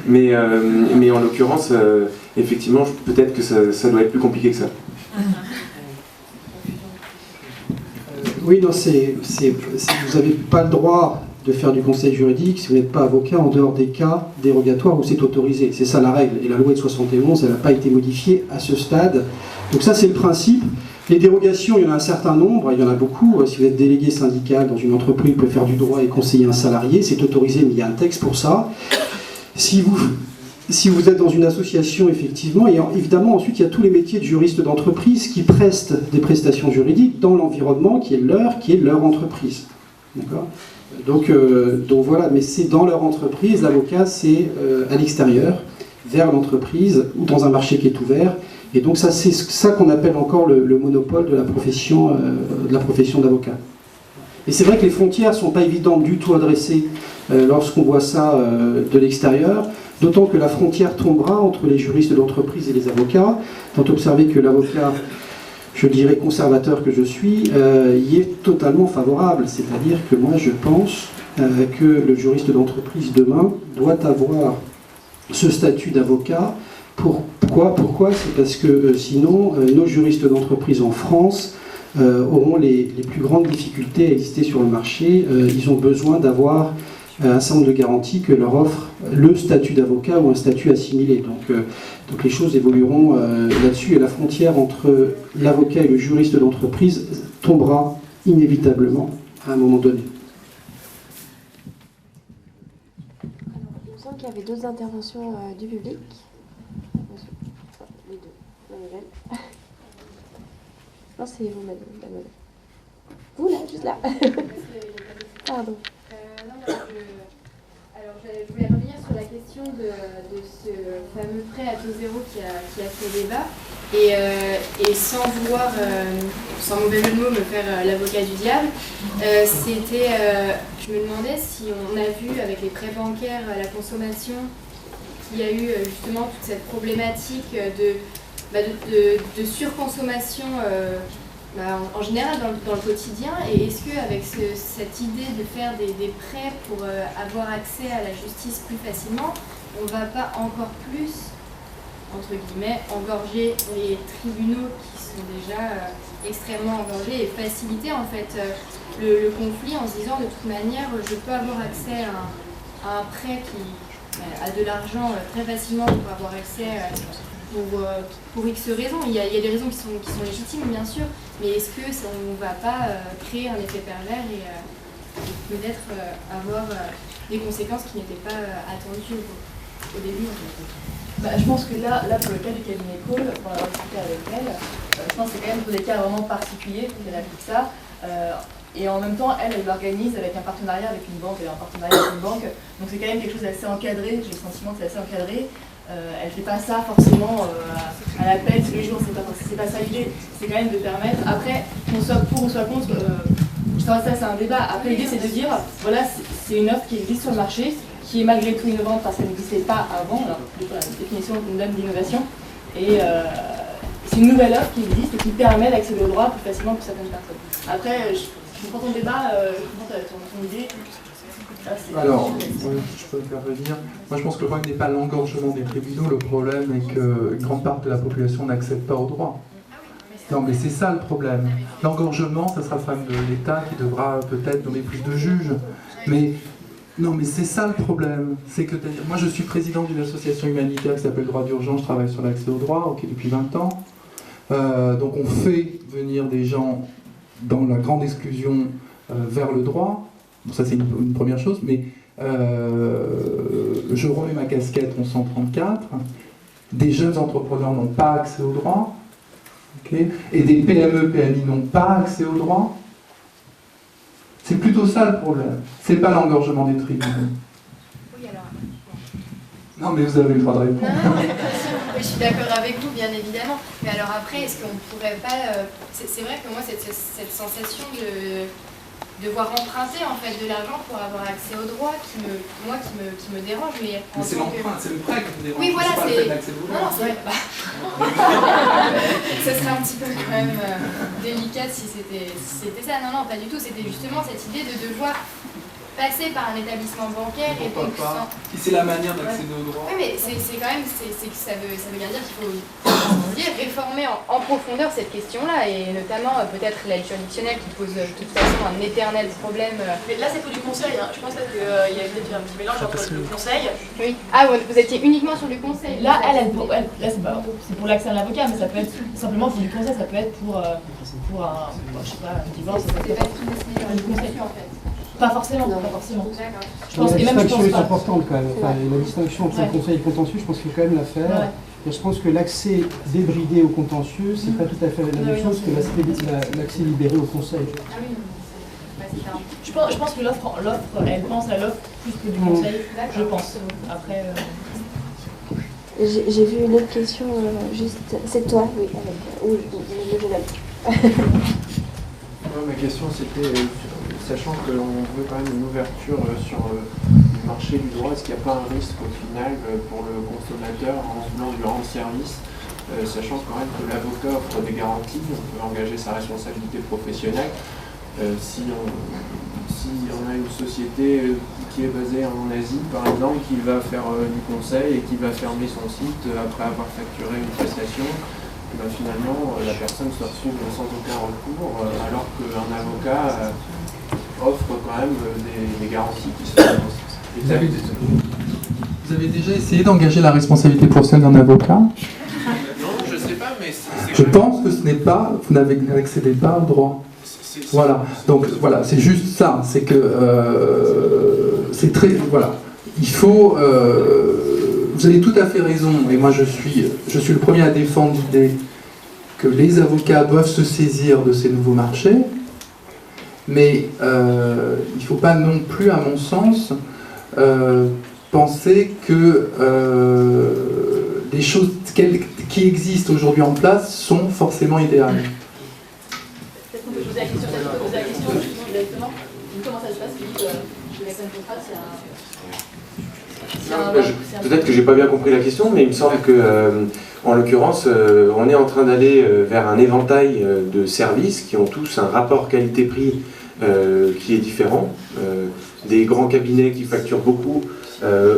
mais en l'occurrence effectivement peut-être que ça doit être plus compliqué que ça. Oui, non, vous n'avez pas le droit de faire du conseil juridique si vous n'êtes pas avocat en dehors des cas dérogatoires où c'est autorisé. C'est ça la règle. Et la loi de 71, elle n'a pas été modifiée à ce stade. Donc ça, c'est le principe. Les dérogations, il y en a un certain nombre, il y en a beaucoup. Si vous êtes délégué syndical dans une entreprise, vous pouvez faire du droit et conseiller un salarié. C'est autorisé, mais il y a un texte pour ça. Si vous êtes dans une association, effectivement, et évidemment, ensuite, il y a tous les métiers de juriste d'entreprise qui prestent des prestations juridiques dans l'environnement qui est leur entreprise. D'accord ? Donc voilà, mais c'est dans leur entreprise, l'avocat, c'est à l'extérieur, vers l'entreprise, ou dans un marché qui est ouvert. Et donc ça, c'est ça qu'on appelle encore le monopole de la profession d'avocat. Et c'est vrai que les frontières ne sont pas évidentes du tout à dresser lorsqu'on voit ça de l'extérieur, d'autant que la frontière tombera entre les juristes d'entreprise et les avocats. Tant observer que l'avocat, je dirais conservateur que je suis, y est totalement favorable. C'est-à-dire que moi je pense que le juriste d'entreprise demain doit avoir ce statut d'avocat. Pourquoi ? C'est parce que sinon nos juristes d'entreprise en France auront les plus grandes difficultés à exister sur le marché. Ils ont besoin d'avoir un certain nombre de garanties que leur offre le statut d'avocat ou un statut assimilé. Donc les choses évolueront là-dessus et la frontière entre l'avocat et le juriste d'entreprise tombera inévitablement à un moment donné. Alors, il me semble qu'il y avait d'autres interventions du public. Les deux. Mademoiselle. Non, c'est vous, mademoiselle. Vous, là, juste là. Pardon. Alors, je voulais revenir sur la question de ce fameux prêt à taux zéro qui a fait débat. Et sans vouloir, sans mauvais jeu de mots, me faire l'avocat du diable, je me demandais si on a vu avec les prêts bancaires à la consommation qu'il y a eu justement toute cette problématique de surconsommation en général dans le quotidien, et est-ce qu'avec cette idée de faire des prêts pour avoir accès à la justice plus facilement, on ne va pas encore plus, entre guillemets, engorger les tribunaux qui sont déjà extrêmement engorgés et faciliter en fait le conflit en se disant de toute manière je peux avoir accès à un prêt qui a de l'argent très facilement pour avoir accès pour X raisons. Il y a des raisons qui sont légitimes, bien sûr, mais est-ce que on ne va pas créer un effet pervers et peut-être avoir des conséquences qui n'étaient pas attendues au début en fait. Je pense que là, pour le cas du cabinet Cole, pour avoir discuté avec elle, je pense que c'est quand même pour des cas vraiment particuliers qu'elle applique ça. Et en même temps, elle l'organise avec un partenariat avec une banque, donc c'est quand même quelque chose d'assez encadré, j'ai le sentiment que c'est assez encadré. Elle ne fait pas ça forcément à l'appel tous les jours, c'est pas ça l'idée, c'est quand même de permettre, après, qu'on soit pour ou soit contre, ça c'est un débat, après l'idée c'est de dire, voilà, c'est une offre qui existe sur le marché, qui est malgré tout innovante parce qu'elle n'existait pas avant, alors la définition qu'on donne d'innovation, et c'est une nouvelle offre qui existe et qui permet d'accéder au droit plus facilement pour certaines personnes. Après, je comprends ton débat, je comprends ton idée. Alors, je peux intervenir. Moi, je pense que le problème n'est pas l'engorgement des tribunaux, le problème est qu'une grande part de la population n'accède pas au droit. Non, mais c'est ça le problème. L'engorgement, ça sera le problème de l'État qui devra peut-être nommer plus de juges. Mais non, mais c'est ça le problème. C'est que moi, je suis président d'une association humanitaire qui s'appelle Droit d'urgence. Je travaille sur l'accès au droit, depuis 20 ans. Donc, on fait venir des gens dans la grande exclusion vers le droit. Bon, ça, c'est une première chose. Mais je remets ma casquette 1134. Des jeunes entrepreneurs n'ont pas accès au droit. Okay. Et des PME, PMI n'ont pas accès au droit. C'est plutôt ça le problème. C'est pas l'engorgement des tribunaux. Oui, alors. Non, mais vous avez le droit de répondre. Non, je suis d'accord avec vous, bien évidemment. Mais alors après, est-ce qu'on ne pourrait pas... C'est vrai que moi, cette sensation de devoir emprunter en fait de l'argent pour avoir accès au droit qui me dérange. Mais c'est l'emprunt, c'est le prêt qui me dérange. Oui, voilà, c'est pas le fait d'accès au droit. Non, c'est vrai. Ce serait un petit peu quand même délicat si c'était ça. Non, pas du tout. C'était justement cette idée de devoir passer par un établissement bancaire et donc si c'est la manière d'accéder au droit. Oui, mais c'est quand même, ça veut bien dire qu'il faut réformer en profondeur cette question-là, et notamment peut-être la lecture juridictionnelle qui pose de toute façon un éternel problème. Mais là, c'est pour du conseil, hein. Je pense qu'il y a peut-être un petit mélange entre le conseil. Oui. Ah, vous étiez uniquement sur du conseil. Là, c'est pour l'accès à l'avocat, mais ça peut être simplement pour du conseil, ça peut être pour un, je sais pas, un divorce. C'est pas du conseil en fait. Pas forcément, pas forcément. Je pense que la distinction est importante quand même. Enfin, la distinction entre le conseil et le contentieux, je pense qu'il faut quand même la faire. Ouais. Et je pense que l'accès débridé au contentieux, c'est pas tout à fait la même chose que l'accès libéré au conseil. Ah oui. Je pense que l'offre, elle pense à l'offre plus que du conseil, je pense. Après. J'ai vu une autre question, juste. C'est toi, oui, avec. Le jeune homme. Ma question c'était, sachant qu'on veut quand même une ouverture sur le marché du droit, est-ce qu'il n'y a pas un risque au final pour le consommateur en voulant lui rendre service, sachant quand même que l'avocat offre des garanties, on peut engager sa responsabilité professionnelle. Si on a une société qui est basée en Asie par exemple, qui va faire du conseil et qui va fermer son site après avoir facturé une prestation, finalement la personne se retrouve sans aucun recours, alors qu'un avocat offre quand même des garanties qui sont établies. Vous avez déjà essayé d'engager la responsabilité professionnelle d'un avocat? Non, je sais pas, mais c'est je pense que ce n'est pas, vous n'accédez pas au droit. Voilà, donc voilà, c'est juste ça, c'est que c'est très, voilà, il faut, vous avez tout à fait raison, et moi je suis le premier à défendre l'idée que les avocats doivent se saisir de ces nouveaux marchés, mais il ne faut pas non plus, à mon sens, penser que les choses qui existent aujourd'hui en place sont forcément idéales. Peut-être qu'on peut poser la question directement. Comment ça se passe, Philippe, l'accès au contrat, Peut-être que j'ai pas bien compris la question, mais il me semble que, en l'occurrence, on est en train d'aller vers un éventail de services qui ont tous un rapport qualité-prix qui est différent, des grands cabinets qui facturent beaucoup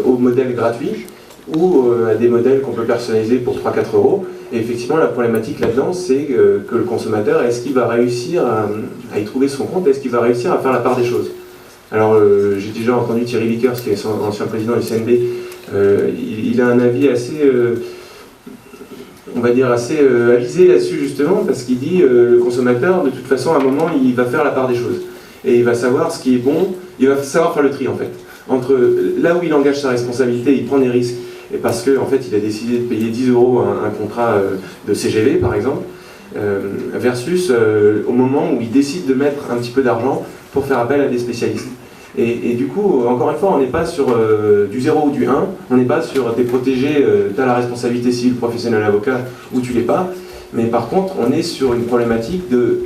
au modèle gratuit ou à des modèles qu'on peut personnaliser pour 3-4 euros. Et effectivement, la problématique là-dedans, c'est que le consommateur, est-ce qu'il va réussir à y trouver son compte, est-ce qu'il va réussir à faire la part des choses? Alors, j'ai déjà entendu Thierry Lickers, qui est ancien président du CNB, il a un avis assez, on va dire, assez avisé là-dessus, justement, parce qu'il dit le consommateur, de toute façon, à un moment, il va faire la part des choses. Et il va savoir ce qui est bon, il va savoir faire le tri, en fait. Entre là où il engage sa responsabilité, il prend des risques, et parce qu'en fait, il a décidé de payer 10 euros un contrat de CGV, par exemple, versus au moment où il décide de mettre un petit peu d'argent pour faire appel à des spécialistes. Et du coup, encore une fois, on n'est pas sur du 0 ou du 1, on n'est pas sur t'es protégé, t'as la responsabilité civile professionnelle avocat ou tu l'es pas, mais par contre, on est sur une problématique de,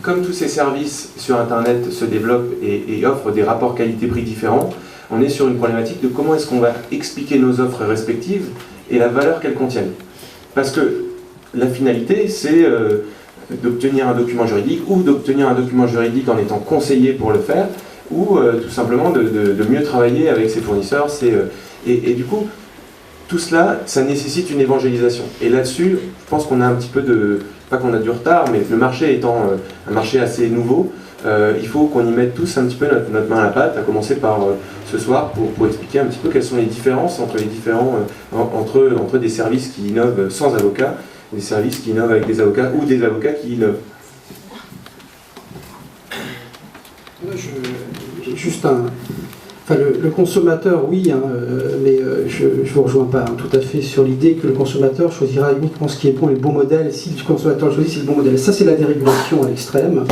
comme tous ces services sur Internet se développent et offrent des rapports qualité-prix différents, on est sur une problématique de comment est-ce qu'on va expliquer nos offres respectives et la valeur qu'elles contiennent. Parce que la finalité, c'est d'obtenir un document juridique ou d'obtenir un document juridique en étant conseillé pour le faire, ou tout simplement de mieux travailler avec ses fournisseurs. Et du coup, tout cela, ça nécessite une évangélisation. Et là-dessus, je pense qu'on a un petit peu pas qu'on a du retard, mais le marché étant un marché assez nouveau, il faut qu'on y mette tous un petit peu notre main à la pâte, à commencer par ce soir, pour expliquer un petit peu quelles sont les différences entre des services qui innovent sans avocat, et des services qui innovent avec des avocats, ou des avocats qui innovent. Juste le consommateur, oui, hein, mais je ne vous rejoins pas tout à fait sur l'idée que le consommateur choisira uniquement ce qui est bon et le bon modèle. Si le consommateur choisit, c'est le bon modèle. Ça, c'est la dérégulation à l'extrême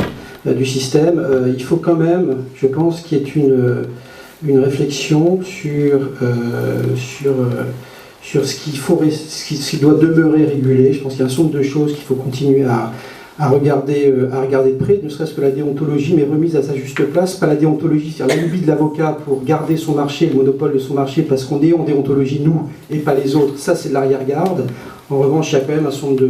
du système. Il faut quand même, je pense, qu'il y ait une réflexion sur ce qui doit demeurer régulé. Je pense qu'il y a un certain nombre de choses qu'il faut continuer à regarder de près, ne serait-ce que la déontologie, mais remise à sa juste place, pas la déontologie, c'est-à-dire la lubie de l'avocat pour garder son marché, le monopole de son marché, parce qu'on est en déontologie, nous, et pas les autres, ça c'est de l'arrière-garde. En revanche, il y a quand même un certain nombre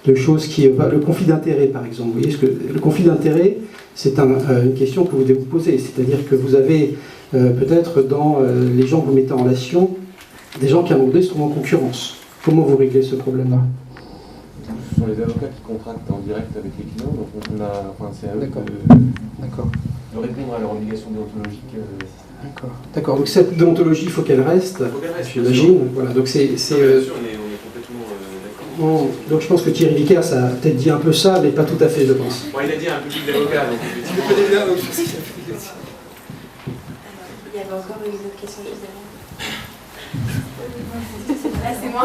de choses qui... le conflit d'intérêt, par exemple. Vous voyez, le conflit d'intérêt, c'est une question que vous devez vous poser, c'est-à-dire que vous avez peut-être dans les gens que vous mettez en relation, des gens qui à un moment donné se trouvent en concurrence. Comment vous réglez ce problème-là ? Ce sont les avocats qui contractent en direct avec les clients, donc c'est à eux de répondre à leur obligation déontologique. D'accord. Donc cette déontologie, il faut qu'elle reste, j'imagine. Voilà. Donc bien sûr, on est complètement d'accord. Donc je pense que Thierry Vickers a peut-être dit un peu ça, mais pas tout à fait, je pense. Bon, il a dit un public d'avocats, donc il y avait encore une autre question juste derrière. Là, c'est moi.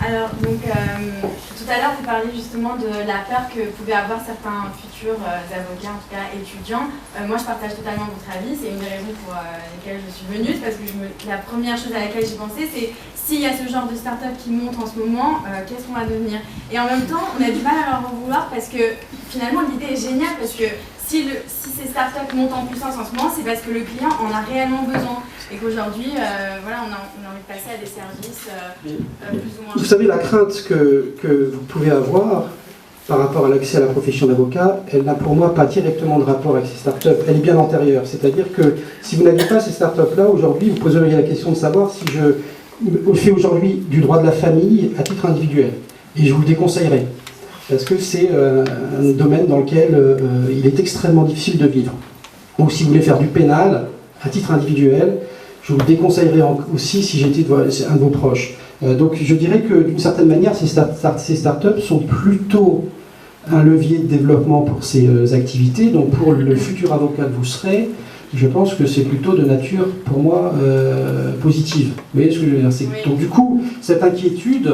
Alors, donc, tout à l'heure, vous parliez justement de la peur que pouvaient avoir certains futurs avocats, en tout cas étudiants. Moi, je partage totalement votre avis. C'est une des raisons pour lesquelles je suis venue, parce que la première chose à laquelle j'ai pensé, c'est s'il y a ce genre de start-up qui monte en ce moment, qu'est-ce qu'on va devenir? Et en même temps, on a du mal à leur en vouloir parce que finalement, l'idée est géniale, parce que si ces startups montent en puissance en ce moment, c'est parce que le client en a réellement besoin. Et qu'aujourd'hui, voilà, on a envie de passer à des services plus ou moins... Vous savez, la crainte que vous pouvez avoir par rapport à l'accès à la profession d'avocat, elle n'a pour moi pas directement de rapport avec ces startups, elle est bien antérieure. C'est-à-dire que si vous n'aviez pas ces startups-là, aujourd'hui, vous poseriez la question de savoir si je fais aujourd'hui du droit de la famille à titre individuel. Et je vous le déconseillerais. Parce que c'est un domaine dans lequel il est extrêmement difficile de vivre. Ou si vous voulez faire du pénal à titre individuel, je vous le déconseillerais aussi si j'étais un de vos proches. Donc je dirais que d'une certaine manière, ces startups sont plutôt un levier de développement pour ces activités. Donc pour le futur avocat que vous serez, je pense que c'est plutôt de nature, pour moi, positive. Vous voyez ce que je veux dire? Donc du coup, cette inquiétude,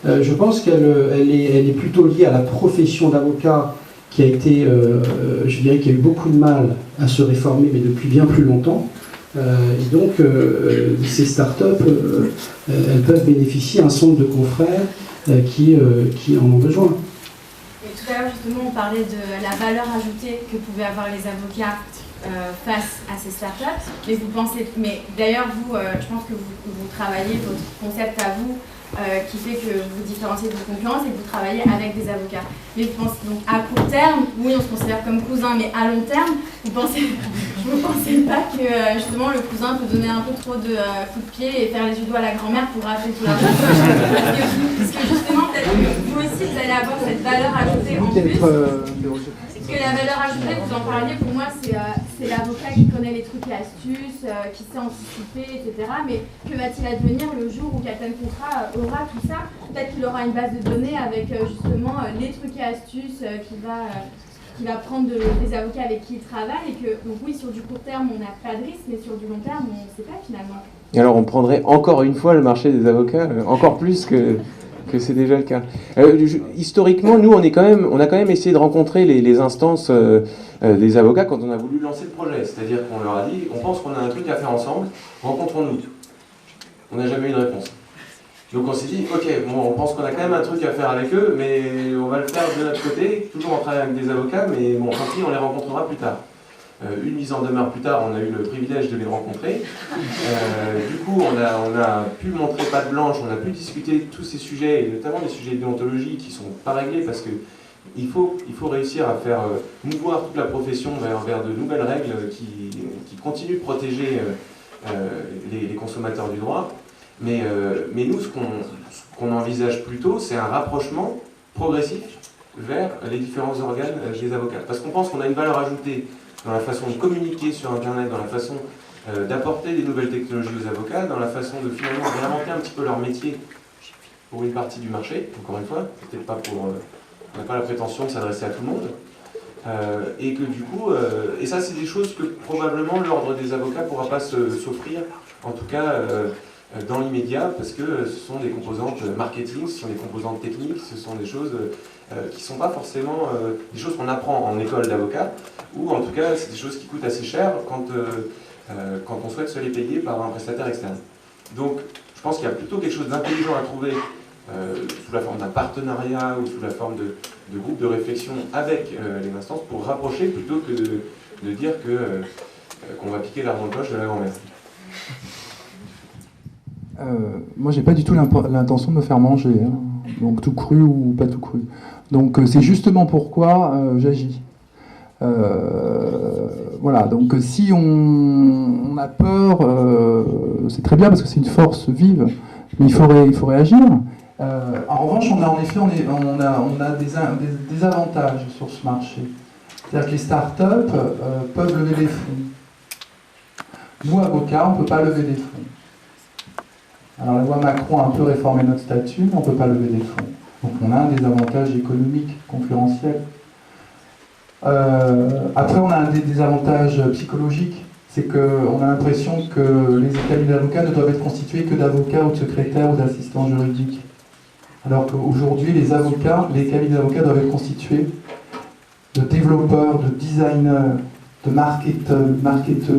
je pense qu'elle est plutôt liée à la profession d'avocat qui a été, je dirais, qui a eu beaucoup de mal à se réformer, mais depuis bien plus longtemps. Et donc, ces startups, elles peuvent bénéficier d'un centre de confrères qui en ont besoin. Et tout à l'heure, justement, on parlait de la valeur ajoutée que pouvaient avoir les avocats face à ces startups. Mais vous pensez, mais d'ailleurs, vous, je pense que vous travaillez votre concept à vous, qui fait que vous différenciez de vos concurrents et que vous travaillez avec des avocats. Mais vous pensez donc à court terme, oui, on se considère comme cousin, mais à long terme, vous pensez pas que justement le cousin peut donner un peu trop de coups de pied et faire les judos à la grand-mère pour rappeler tout l'argent? Parce que justement, peut-être que vous aussi, vous allez avoir cette valeur ajoutée en plus. Parce que la valeur ajoutée, vous en parliez, pour moi, c'est l'avocat qui connaît les trucs et astuces, qui sait anticiper, etc. Mais que va-t-il advenir le jour où Captain Contrat aura tout ça? Peut-être qu'il aura une base de données avec justement les trucs et astuces qu'il va prendre des avocats avec qui il travaille. Et que, donc oui, sur du court terme, on n'a pas de risque, mais sur du long terme, on ne sait pas finalement. Et alors, on prendrait encore une fois le marché des avocats, encore plus que c'est déjà le cas. Historiquement, nous, on a quand même essayé de rencontrer les instances des avocats quand on a voulu lancer le projet. C'est-à-dire qu'on leur a dit, on pense qu'on a un truc à faire ensemble, rencontrons-nous. On n'a jamais eu de réponse. Donc on s'est dit, ok, bon, on pense qu'on a quand même un truc à faire avec eux, mais on va le faire de notre côté, toujours en travaillant avec des avocats, mais bon, tant pis, on les rencontrera plus tard. Une mise en demeure plus tard, on a eu le privilège de les rencontrer. Du coup, on a pu montrer patte blanche, on a pu discuter de tous ces sujets, et notamment les sujets de déontologie qui ne sont pas réglés parce que il faut réussir à faire mouvoir toute la profession vers de nouvelles règles qui continuent de protéger les consommateurs du droit. Mais nous, ce qu'on envisage plutôt, c'est un rapprochement progressif vers les différents organes des avocats. Parce qu'on pense qu'on a une valeur ajoutée dans la façon de communiquer sur Internet, dans la façon d'apporter des nouvelles technologies aux avocats, dans la façon de finalement réinventer un petit peu leur métier pour une partie du marché, encore une fois, peut-être pas pour... on n'a pas la prétention de s'adresser à tout le monde. Et que du coup, et ça c'est des choses que probablement l'ordre des avocats ne pourra pas s'offrir, en tout cas dans l'immédiat, parce que ce sont des composantes marketing, ce sont des composantes techniques, ce sont des choses qui ne sont pas forcément des choses qu'on apprend en école d'avocat, ou en tout cas c'est des choses qui coûtent assez cher quand on souhaite se les payer par un prestataire externe. Donc je pense qu'il y a plutôt quelque chose d'intelligent à trouver sous la forme d'un partenariat ou sous la forme de groupes de réflexion avec les instances pour rapprocher plutôt que de dire qu'on va piquer l'argent de poche de la grand-mère. Moi, j'ai pas du tout l'intention de me faire manger, hein. Donc tout cru ou pas tout cru. Donc c'est justement pourquoi j'agis. Voilà, donc si on a peur, c'est très bien parce que c'est une force vive, mais il faut réagir. En revanche, on a des avantages sur ce marché. C'est-à-dire que les startups peuvent lever des fonds. Nous, avocats, on ne peut pas lever des fonds. Alors la loi Macron a un peu réformé notre statut, mais on ne peut pas lever des fonds. Donc on a un désavantage économique, concurrentiel. Après, on a un désavantage psychologique. C'est qu'on a l'impression que les cabinets d'avocats ne doivent être constitués que d'avocats ou de secrétaires ou d'assistants juridiques. Alors qu'aujourd'hui, les cabinets d'avocats doivent être constitués de développeurs, de designers, de marketeurs.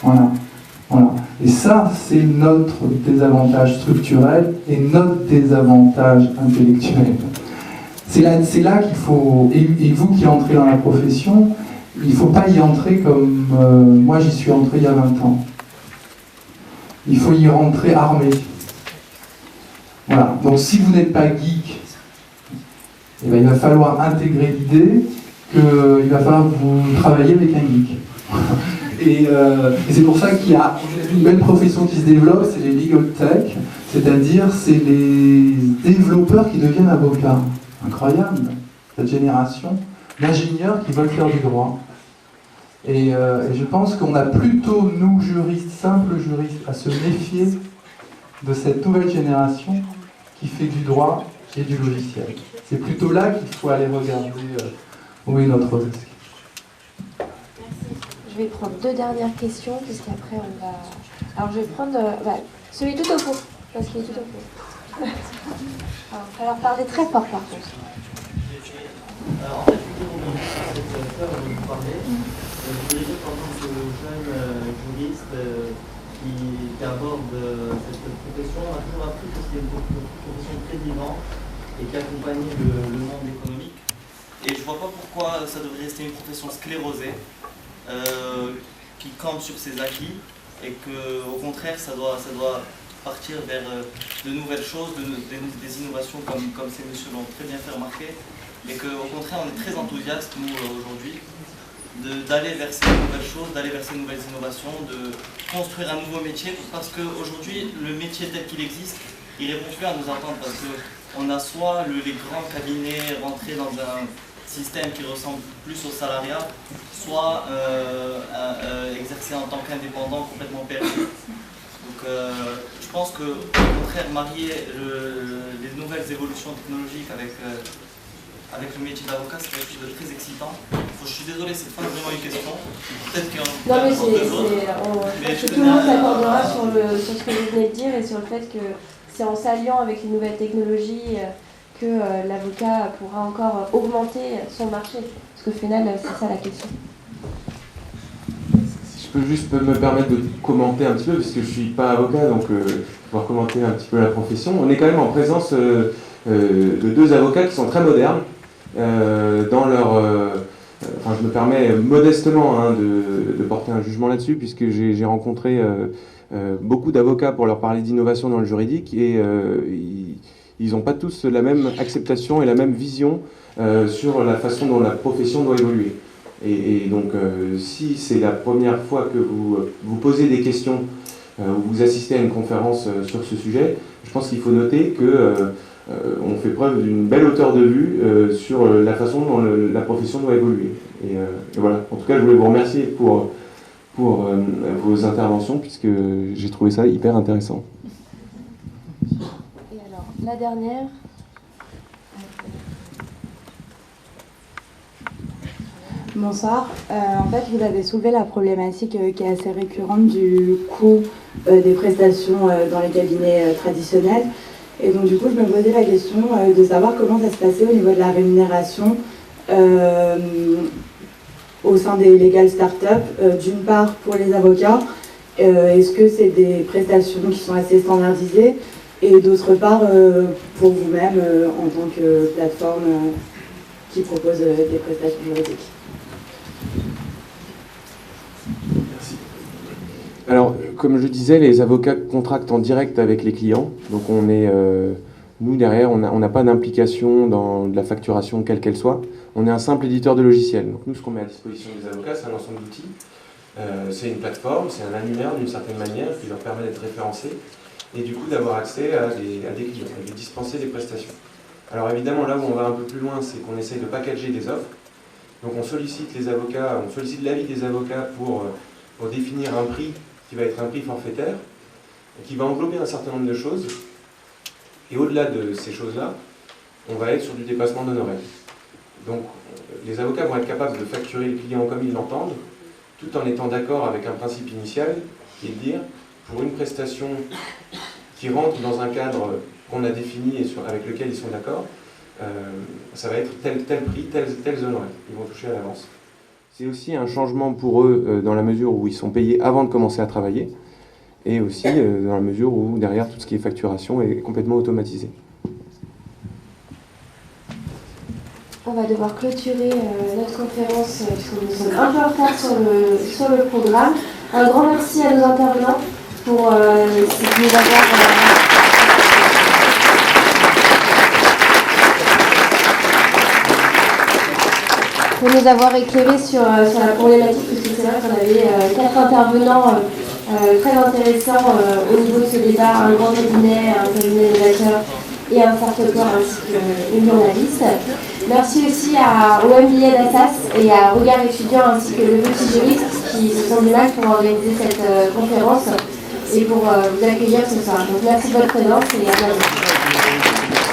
Voilà. Et ça, c'est notre désavantage structurel et notre désavantage intellectuel. C'est là qu'il faut, et vous qui entrez dans la profession, il ne faut pas y entrer comme moi j'y suis entré il y a 20 ans. Il faut y rentrer armé. Voilà. Donc si vous n'êtes pas geek, eh bien, il va falloir intégrer l'idée qu'il va falloir que vous travaillez avec un geek. Et c'est pour ça qu'il y a une belle profession qui se développe, c'est les legal tech, c'est-à-dire c'est les développeurs qui deviennent avocats. Incroyable, cette génération d'ingénieurs qui veulent faire du droit. Et je pense qu'on a plutôt, nous juristes, simples juristes, à se méfier de cette nouvelle génération qui fait du droit et du logiciel. C'est plutôt là qu'il faut aller regarder où est notre risque. Je vais prendre deux dernières questions, puisqu'après on va... Alors je vais prendre celui tout au fond, parce qu'il est tout au fond. Alors, il va falloir parler très fort par contre. En fait, cette peur dont vous parlez, je voudrais dire qu'en tant que jeune juriste qui aborde cette profession, on a toujours appris que c'était une profession très vivante et qui accompagnait le monde économique. Et je ne vois pas pourquoi ça devrait rester une profession sclérosée, qui campe sur ses acquis, et qu'au contraire, ça doit partir vers de nouvelles choses, des innovations comme ces messieurs l'ont très bien fait remarquer, et qu'au contraire, on est très enthousiastes, nous, aujourd'hui, d'aller vers ces nouvelles choses, d'aller vers ces nouvelles innovations, de construire un nouveau métier, parce qu'aujourd'hui, le métier tel qu'il existe, il répond plus à nos attentes, parce qu'on a soit les grands cabinets rentrés dans un système qui ressemble plus au salariat, soit exercer en tant qu'indépendant complètement perdu. Donc je pense qu'au contraire, marier les nouvelles évolutions technologiques avec le métier d'avocat, c'est quelque chose de très excitant. Je suis désolé, c'est pas vraiment une question. Peut-être qu'il y en a deux autres. Je pense que tout le monde s'accordera sur ce que vous venez de dire et sur le fait que c'est en s'alliant avec les nouvelles technologies que l'avocat pourra encore augmenter son marché. Parce qu'au final, c'est ça la question. Si je peux juste me permettre de commenter un petit peu, parce que je ne suis pas avocat, donc je vais pouvoir commenter un petit peu la profession. On est quand même en présence de deux avocats qui sont très modernes dans leur... Enfin, je me permets modestement de porter un jugement là-dessus, puisque j'ai rencontré beaucoup d'avocats pour leur parler d'innovation dans le juridique, et ils n'ont pas tous la même acceptation et la même vision sur la façon dont la profession doit évoluer. Et donc, si c'est la première fois que vous posez des questions, ou vous assistez à une conférence sur ce sujet, je pense qu'il faut noter que on fait preuve d'une belle hauteur de vue sur la façon dont la profession doit évoluer. Et voilà. En tout cas, je voulais vous remercier pour vos interventions, puisque j'ai trouvé ça hyper intéressant. Et alors, la dernière. Bonsoir. En fait, vous avez soulevé la problématique qui est assez récurrente du coût des prestations dans les cabinets traditionnels. Et donc, du coup, je me posais la question de savoir comment ça se passait au niveau de la rémunération au sein des legal startups. D'une part, pour les avocats, est-ce que c'est des prestations qui sont assez standardisées? Et d'autre part, pour vous-même, en tant que plateforme qui propose des prestations juridiques. Merci. Alors, comme je disais, les avocats contractent en direct avec les clients. Donc, nous, derrière, on n'a pas d'implication dans de la facturation, quelle qu'elle soit. On est un simple éditeur de logiciels. Donc, nous, ce qu'on met à disposition des avocats, c'est un ensemble d'outils. C'est une plateforme, c'est un annuaire d'une certaine manière qui leur permet d'être référencés et du coup d'avoir accès à des clients et de dispenser des prestations. Alors, évidemment, là où on va un peu plus loin, c'est qu'on essaye de packager des offres. Donc on sollicite les avocats, on sollicite l'avis des avocats pour définir un prix qui va être un prix forfaitaire, qui va englober un certain nombre de choses. Et au-delà de ces choses-là, on va être sur du dépassement d'honoraires. Donc les avocats vont être capables de facturer le client comme ils l'entendent, tout en étant d'accord avec un principe initial, qui est de dire, pour une prestation qui rentre dans un cadre qu'on a défini et avec lequel ils sont d'accord, ça va être tel prix, tels honoraires. Ils vont toucher à l'avance. C'est aussi un changement pour eux dans la mesure où ils sont payés avant de commencer à travailler et aussi dans la mesure où derrière tout ce qui est facturation est complètement automatisé. On va devoir clôturer notre conférence puisque nous sommes un peu en retard sur le programme. Un grand merci à nos intervenants pour nous avoir éclairé sur la problématique, parce que c'est vrai qu'on avait 4 intervenants très intéressants au niveau de ce débat, un grand cabinet, un cabinet d'évaluateurs et un start-upper ainsi qu'une journaliste. Merci aussi au MBA d'Assas et à Regard étudiant ainsi que le Petit Juriste qui se sont mis là pour organiser cette conférence et pour vous accueillir ce soir. Donc merci de votre présence et à bientôt.